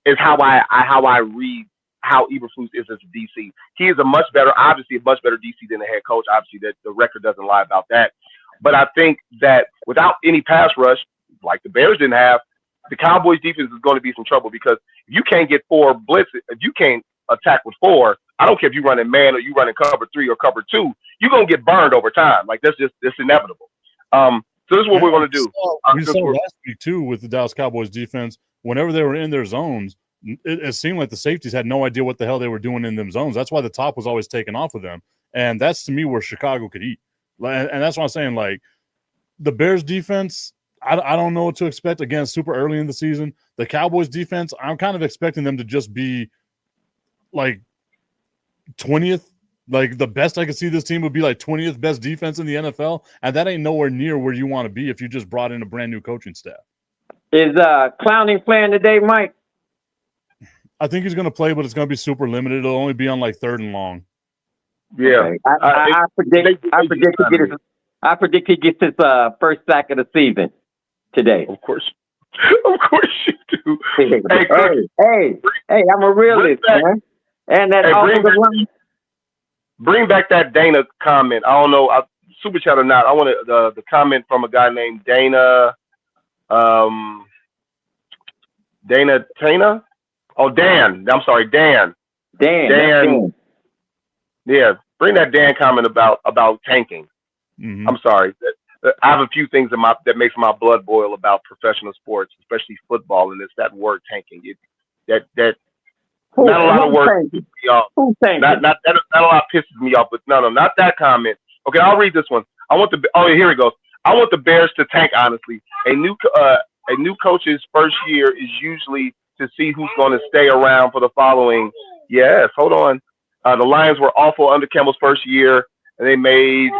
Is how I read how Eberflus is as a DC. He is obviously a much better DC than the head coach. Obviously, that the record doesn't lie about that. But I think that without any pass rush, like the Bears didn't have, the Cowboys defense is going to be some trouble because if you can't get 4 blitzes, if you can't attack with 4, I don't care if you're running man or you running cover 3 or cover 2, you're going to get burned over time. Like that's inevitable. So this is what we're going to do. We saw last week too with the Dallas Cowboys defense. Whenever they were in their zones, it seemed like the safeties had no idea what the hell they were doing in them zones. That's why the top was always taken off of them. And that's, to me, where Chicago could eat. And that's what I'm saying. Like, the Bears defense, I don't know what to expect. Again, super early in the season. The Cowboys defense, I'm kind of expecting them to just be, like, 20th. Like, the best I could see this team would be, like, 20th best defense in the NFL. And that ain't nowhere near where you want to be if you just brought in a brand-new coaching staff. Is Clowning playing today, Mike? I think he's going to play, but it's going to be super limited. It'll only be on like 3rd and long. Yeah, okay. I predict he gets his first sack of the season today. Of course you do. Hey, I'm a realist, man. And that bring back that Dana comment. I don't know, super chat or not. I want the comment from a guy named Dana. Dana Tana? Oh, Dan. I'm sorry, Dan. Dan. Yeah, bring that Dan comment about tanking. Mm-hmm. I'm sorry. I have a few things that makes my blood boil about professional sports, especially football, and it's that word tanking. Not a lot of words pisses me off. Not a lot pisses me off, but no, not that comment. Okay, I'll read this one. Here it goes. I want the Bears to tank, honestly. A new coach's first year is usually to see who's going to stay around for the following. Yes, hold on. The Lions were awful under Campbell's first year, and they made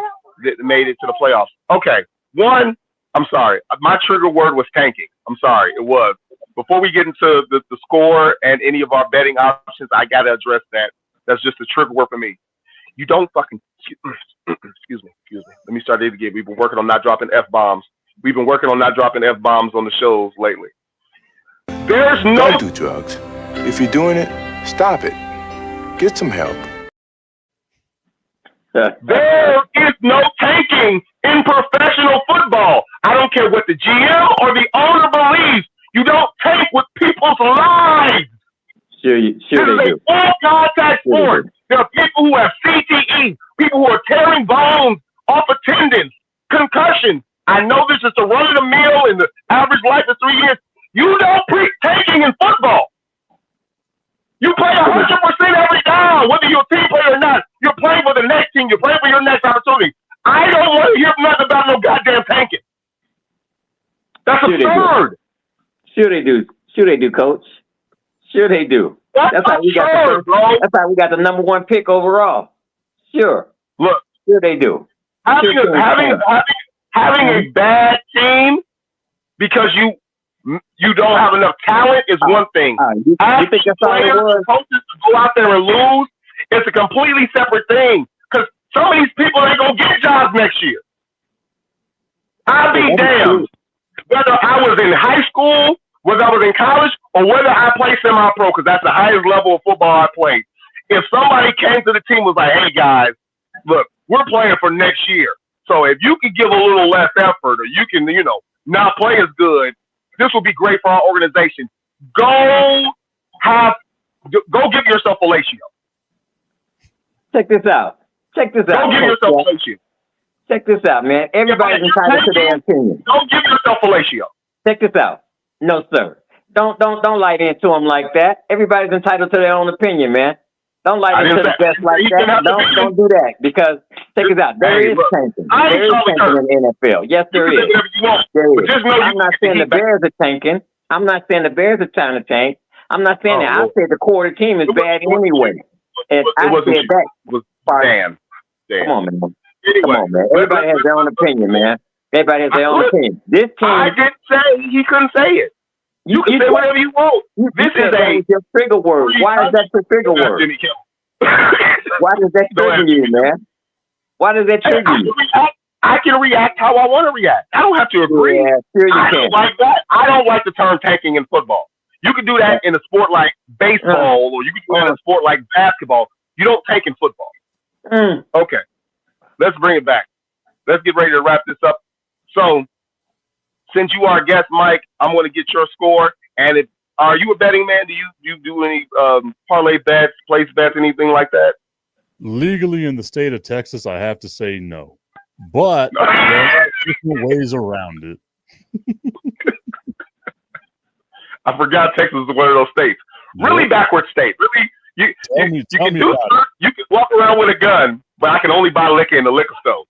it to the playoffs. Okay, I'm sorry. My trigger word was tanking. I'm sorry, it was. Before we get into the score and any of our betting options, I got to address that. That's just a trigger word for me. You don't fucking excuse me. Let me start it again. We've been working on not dropping F-bombs. We've been working on not dropping F-bombs on the shows lately. There's no... Don't do drugs. If you're doing it, stop it. Get some help. There is no tanking in professional football. I don't care what the GM or the owner believes. You don't tank with people's lives. Sure they do. This is a full-contact sport. There are people who have CTE, people who are tearing bones off of tendons, concussions. I know this is the run-of-the-mill in the average life of 3 years. You don't preach tanking in football. You play 100% every down, whether you're a team player or not. You're playing for the next team. You're playing for your next opportunity. I don't want to hear nothing about no goddamn tanking. That's absurd. Sure they do, Coach. Sure they do. That's how we got the number 1 pick overall. Sure. Look. Sure they do. Having a bad team because you don't have enough talent is one thing. You think that's all it was? Coaches to go out there and lose, it's a completely separate thing. Because some of these people ain't gonna get jobs next year. I'll be damned. Whether I was in high school, whether I was in college, or whether I played semi-pro, because that's the highest level of football I played. If somebody came to the team and was like, hey guys, look, we're playing for next year. So if you can give a little less effort or you can, not play as good, This will be great for our organization. Go give yourself fellatio. Check this out. Go give yourself fellatio. Check this out, man. Everybody's entitled to their opinion. Don't give yourself fellatio. Check this out. No, sir. Don't light into them like that. Everybody's entitled to their own opinion, man. Don't light into the best like that. Don't do that, because check this out. There is tanking. There is tanking in the NFL. Yes, there is. I'm not saying the Bears are tanking. I'm not saying the Bears are trying to tank. I'm not saying that. I said the quarter team is bad anyway. And I said that. Dan. Come on, man. Come on, man. Everybody has their own opinion, man. Everybody has their own opinion. This team. I didn't say he couldn't say it. You can say whatever you want. This is your trigger word. Why is that the trigger word? Why does that trigger you, man? Why does that trigger you? I can react how I want to react. I don't have to agree. Yeah, sure you I can. don't like that. I don't like the term tanking in football. You can do that in a sport like baseball, or you can do that in a sport like basketball. You don't tank in football. Okay. Let's bring it back. Let's get ready to wrap this up. So, since you are a guest, Mike, I'm going to get your score. And are you a betting man? Do you do any parlay bets, place bets, anything like that? Legally in the state of Texas, I have to say no. But there are different ways around it. I forgot Texas is one of those states. Really backward state. Really, you can walk around with a gun, but I can only buy liquor in the liquor store.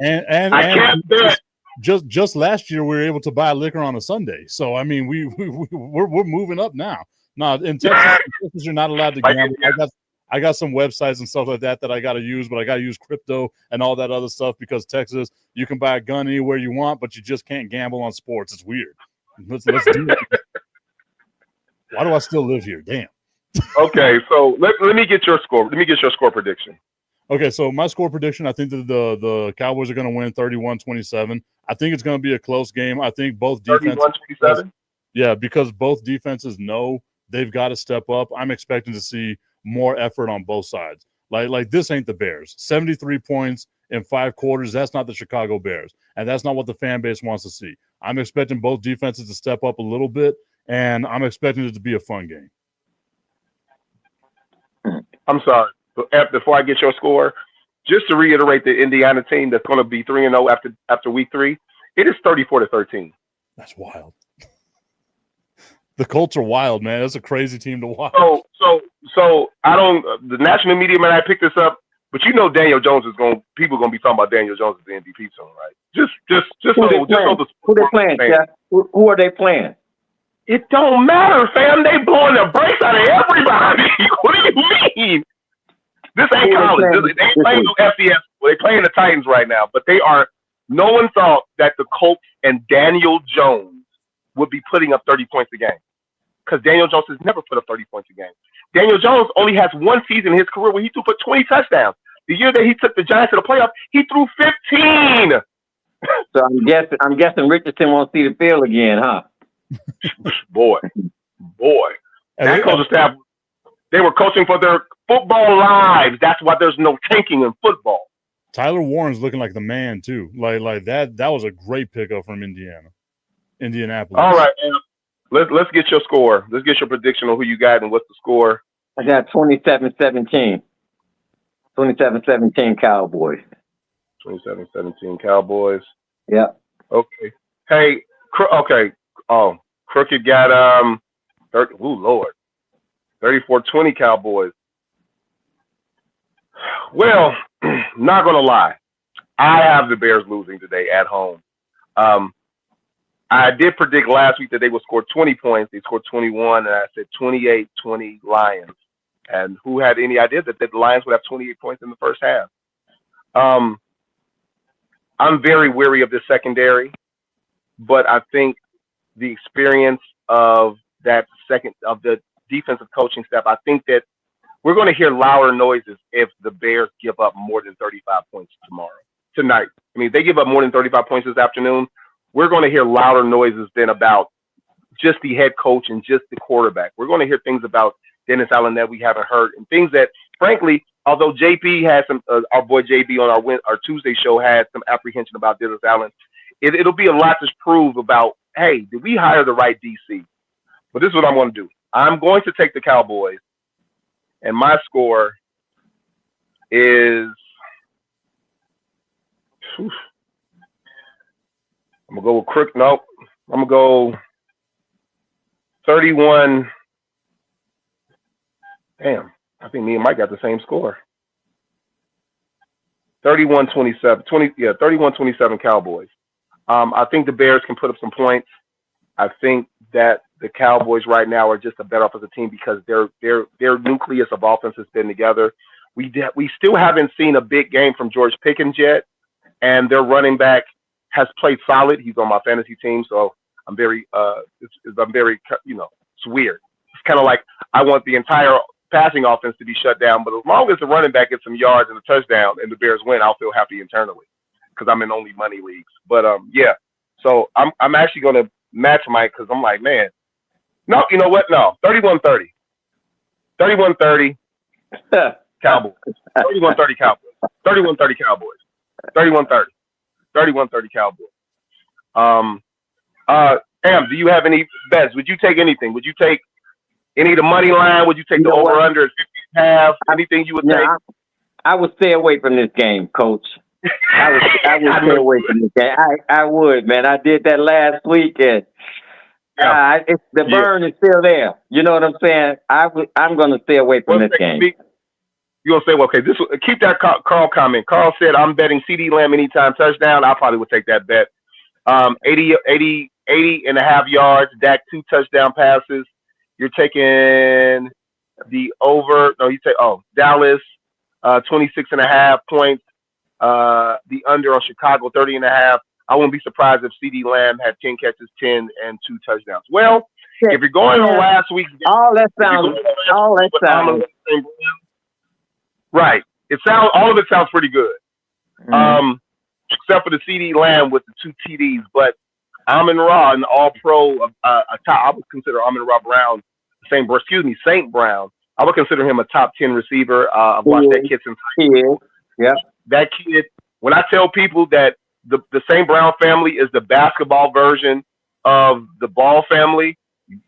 And I can't bet. Just last year we were able to buy liquor on a Sunday. So I mean we're moving up now. No, in Texas you're not allowed to gamble. I got some websites and stuff like that I got to use, but I got to use crypto and all that other stuff, because Texas, you can buy a gun anywhere you want, but you just can't gamble on sports. It's weird. Let's do it. Why do I still live here? Damn. Okay, so let me get your score. Let me get your score prediction. Okay, so my score prediction, I think that the Cowboys are going to win 31-27. I think it's going to be a close game. I think both defenses. 31-27? Yeah, because both defenses know they've got to step up. I'm expecting to see more effort on both sides. Like this ain't the Bears. 73 points in 5 quarters, that's not the Chicago Bears. And that's not what the fan base wants to see. I'm expecting both defenses to step up a little bit, and I'm expecting it to be a fun game. I'm sorry. Before I get your score, just to reiterate, the Indiana team that's going to be 3-0 after week 3, it is 34-13. That's wild. The Colts are wild, man. That's a crazy team to watch. So I don't. The national media might not pick this up, but you know Daniel Jones is going. People are going to be talking about Daniel Jones as the MVP soon, right? Just who they playing? Jeff? Who are they playing? It don't matter, fam. They blowing the brakes out of everybody. What do you mean? This ain't college. They ain't playing no FCS. Well, they playing the Titans right now, but they are. No one thought that the Colts and Daniel Jones would be putting up 30 points a game, because Daniel Jones has never put up 30 points a game. Daniel Jones only has one season in his career where he threw for 20 touchdowns. The year that he took the Giants to the playoffs, he threw 15. So I'm guessing Richardson won't see the field again, huh? Boy. That coaching staff, they were coaching for their football lives. That's why there's no tanking in football. Tyler Warren's looking like the man too. Like that was a great pickup from Indianapolis. All right, let's get your score. Let's get your prediction on who you got and what's the score. I got 27-17. 27-17 Cowboys. 27-17 Cowboys. Yep. Okay. Hey, okay. Oh, Crooked got 34-20 Cowboys. Well, not gonna lie, I have the Bears losing today at home. I did predict last week that they would score 20 points. They scored 21, and I said 28-20 Lions. And who had any idea that the Lions would have 28 points in the first half? I'm very weary of this secondary, but I think the experience of the defensive coaching staff, I think that we're going to hear louder noises if the Bears give up more than 35 points tonight. I mean, if they give up more than 35 points this afternoon, we're going to hear louder noises than about just the head coach and just the quarterback. We're going to hear things about Dennis Allen that we haven't heard, and things that, frankly, although JP had some, our boy JB on our Tuesday show had some apprehension about Dennis Allen, it'll be a lot to prove about, hey, did we hire the right DC? But this is what I'm going to do. I'm going to take the Cowboys, and my score is I'm going to go with Crook. Nope. I'm going to go 31. Damn, I think me and Mike got the same score. 31-27. 31-27 Cowboys. I think the Bears can put up some points. I think that the Cowboys right now are just a better offensive team because their nucleus of offense has been together. We still haven't seen a big game from George Pickens yet, and their running back has played solid. He's on my fantasy team, so I'm very it's weird. It's kind of like I want the entire passing offense to be shut down, but as long as the running back gets some yards and a touchdown and the Bears win, I'll feel happy internally because I'm in only money leagues. But yeah, so I'm actually going to match Mike because I'm like, man, no, you know what? No, 31-30. 31-30 Cowboys. 31-30 Cowboys. 31-30 Cowboys. 31-30. 31-30 Cowboys. Am, do you have any bets? Would you take anything? Would you take any of the money line? Would you take the over under at 50.5? Anything you would take? I would stay away from this game, Coach. I would stay away from this game. I would, man. I did that last week, and the burn is still there. You know what I'm saying? I'm going to stay away from this game. You're going to say, well, okay, keep that Carl comment. Carl said, I'm betting CD Lamb anytime touchdown. I probably would take that bet. 80.5 yards, Dak 2 touchdown passes. You're taking the over. No, you take Dallas 26.5 points. The under on Chicago 30.5. I wouldn't be surprised if CD Lamb had 10 catches, 10 and 2 touchdowns. Well, if you're going on last week's game, all that sounds right. All of it sounds pretty good. Except for the CD Lamb with the 2 TDs, but Amon-Ra, an all-pro, I would consider Amon-Ra Brown, St. Brown. I would consider him a top 10 receiver. I've watched that kid since high school. Yeah, that kid. When I tell people that the St. Brown family is the basketball version of the Ball family,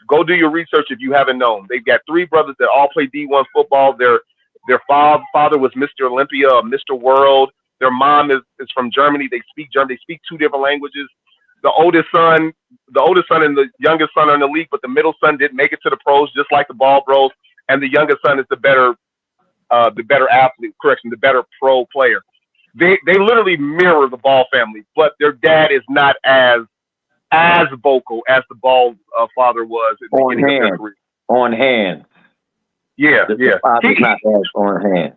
go do your research if you haven't known. They've got 3 brothers that all play D1 football. Their father was Mr. Olympia, Mr. World. Their mom is from Germany. They speak German. They speak 2 different languages. The oldest son and the youngest son are in the league, but the middle son didn't make it to the pros, just like the Ball Bros. And the youngest son is the better athlete, the better pro player. They literally mirror the Ball family, but their dad is not as vocal as the Ball father was at the beginning of their career. On hand. Yeah. Father's not as on hand.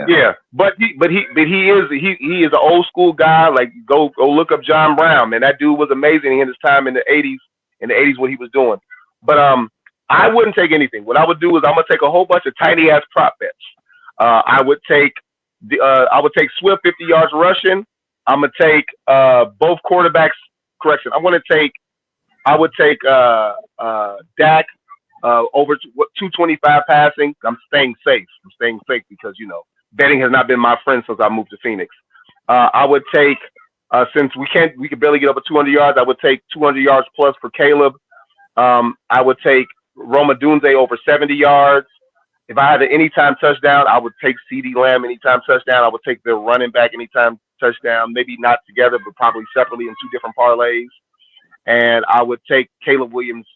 Yeah, but he is an old school guy. Like go look up John Brown, man. That dude was amazing in his time in the 80s. In the 80s, what he was doing. But I wouldn't take anything. What I would do is I'm gonna take a whole bunch of tiny ass prop bets. I would take Swift 50 yards rushing. I'm gonna take both quarterbacks. Correction. I would take Dak over 225 passing. I'm staying safe because betting has not been my friend since I moved to Phoenix. I would take since we could barely get over 200 yards. I would take 200 yards plus for Caleb. I would take Roma Dunze over 70 yards. If I had an anytime touchdown, I would take CD Lamb anytime touchdown. I would take their running back anytime touchdown. Maybe not together, but probably separately in 2 different parlays. And I would take Caleb Williams.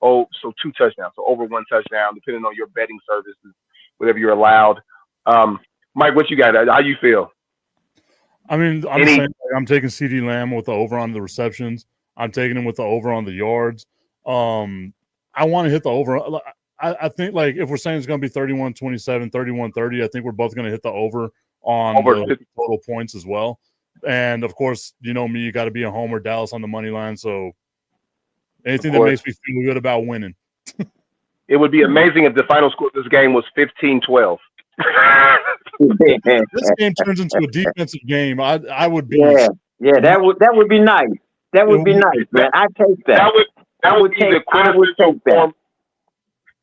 So 2 touchdowns, so over 1 touchdown, depending on your betting services, whatever you're allowed. Mike, what you got? How you feel? I mean, I'm taking CD Lamb with the over on the receptions. I'm taking him with the over on the yards. I want to hit the over. I think, like, if we're saying it's going to be 31-27, 31-30, I think we're both going to hit the over on the total points as well. And, of course, you know me, you got to be a homer, Dallas on the money line. So anything that makes me feel good about winning. It would be amazing if the final score of this game was 15-12. This game turns into a defensive game. I would be. Yeah, that would be nice. That would be nice, man. I take that. That would be the quintessential form.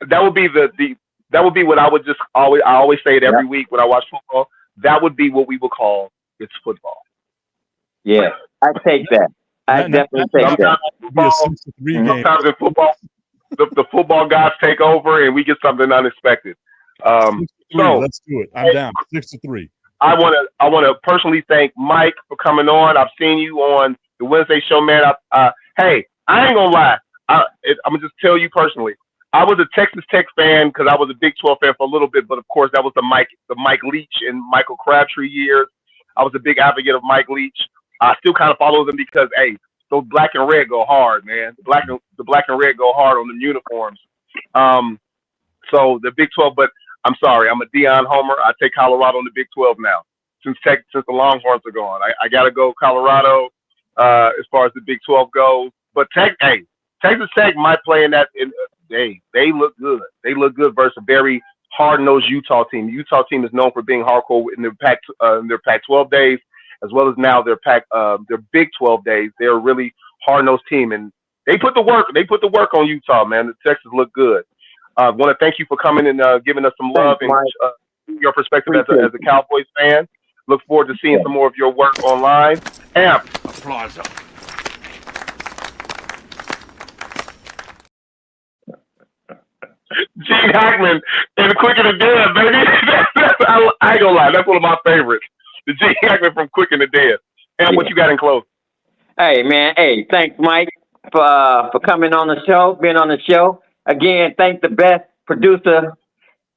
That would be that would be what I would just always say it every week when I watch football. That would be what we would call it's football. Yeah, I take that. I definitely take that. Be a 6-3 game. Sometimes in football, the football gods take over and we get something unexpected. 6-3, So let's do it. I'm down. 6-3. I want to personally thank Mike for coming on. I've seen you on the Wednesday show, man. Hey, I ain't gonna lie. I'm gonna just tell you personally. I was a Texas Tech fan because I was a Big 12 fan for a little bit, but of course that was the Mike Leach and Michael Crabtree years. I was a big advocate of Mike Leach. I still kind of follow them because, hey, those black and red go hard, man. The black and red go hard on the uniforms. So the Big 12, but I'm sorry, I'm a Deion homer. I take Colorado in the Big 12 now. Since the Longhorns are gone, I got to go Colorado as far as the Big 12 goes. But Texas Tech might play in that. They look good. They look good versus a very hard-nosed Utah team. The Utah team is known for being hardcore in their Pac-12 days, as well as now their Big 12 days. They're a really hard-nosed team, and they put the work. They put the work on Utah, man. The Texans look good. I want to thank you for coming and giving us some love and your perspective as a Cowboys fan. Look forward to seeing some more of your work online. Amp. Applause. Gene Hackman and Quick and the Dead, baby. I ain't gonna lie, that's one of my favorites. The Gene Hackman from Quick and the Dead. And what you got in close? Hey, man. Hey, thanks, Mike, for coming on the show, being on the show. Again, thank the best producer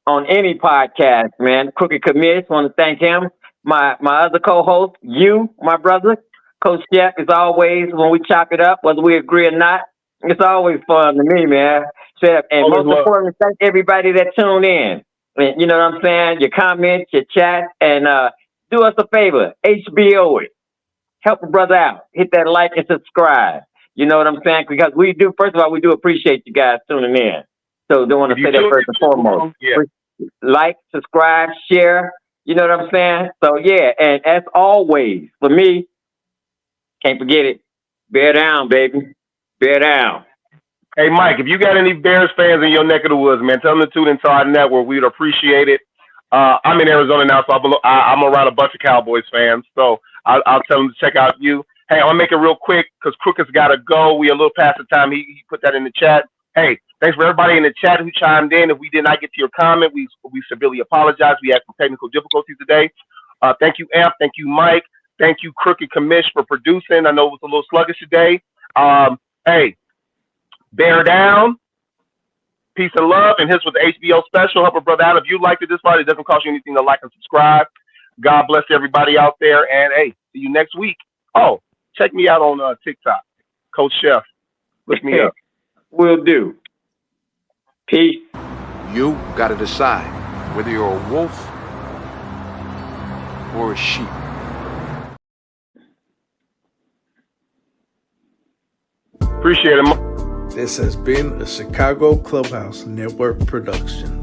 on any podcast, man. Crooked Commish, want to thank him. My other co-host, you, my brother, Coach Jeff, as always, when we chop it up, whether we agree or not, it's always fun to me, man. And most importantly, thank everybody that tuned in. And, you know what I'm saying? Your comments, your chat, and do us a favor, HBO it. Help a brother out. Hit that like and subscribe. You know what I'm saying? Because we do, first of all, we do appreciate you guys tuning in. So don't want to say that first and foremost. Yeah. Like, subscribe, share. You know what I'm saying? So, yeah. And as always, for me, can't forget it. Bear down, baby. Bear down. Hey, Mike, if you got any Bears fans in your neck of the woods, man, tell them to tune into our network. We'd appreciate it. I'm in Arizona now, so I'm around a bunch of Cowboys fans. So I'll tell them to check out you. Hey, I'm going to make it real quick because Crook's got to go. We a little past the time. He put that in the chat. Hey, thanks for everybody in the chat who chimed in. If we did not get to your comment, we severely apologize. We had some technical difficulties today. Thank you, Amp. Thank you, Mike. Thank you, Crooked Commish, for producing. I know it was a little sluggish today. Hey, bear down. Peace and love. And here's with the HBO special. Help a brother out. If you liked it this far, it doesn't cost you anything to like and subscribe. God bless everybody out there. And, hey, see you next week. Oh, check me out on TikTok. Coach Chef. Look me up. Will do. Peace. You got to decide whether you're a wolf or a sheep. Appreciate it. This has been a Chicago Clubhouse Network production.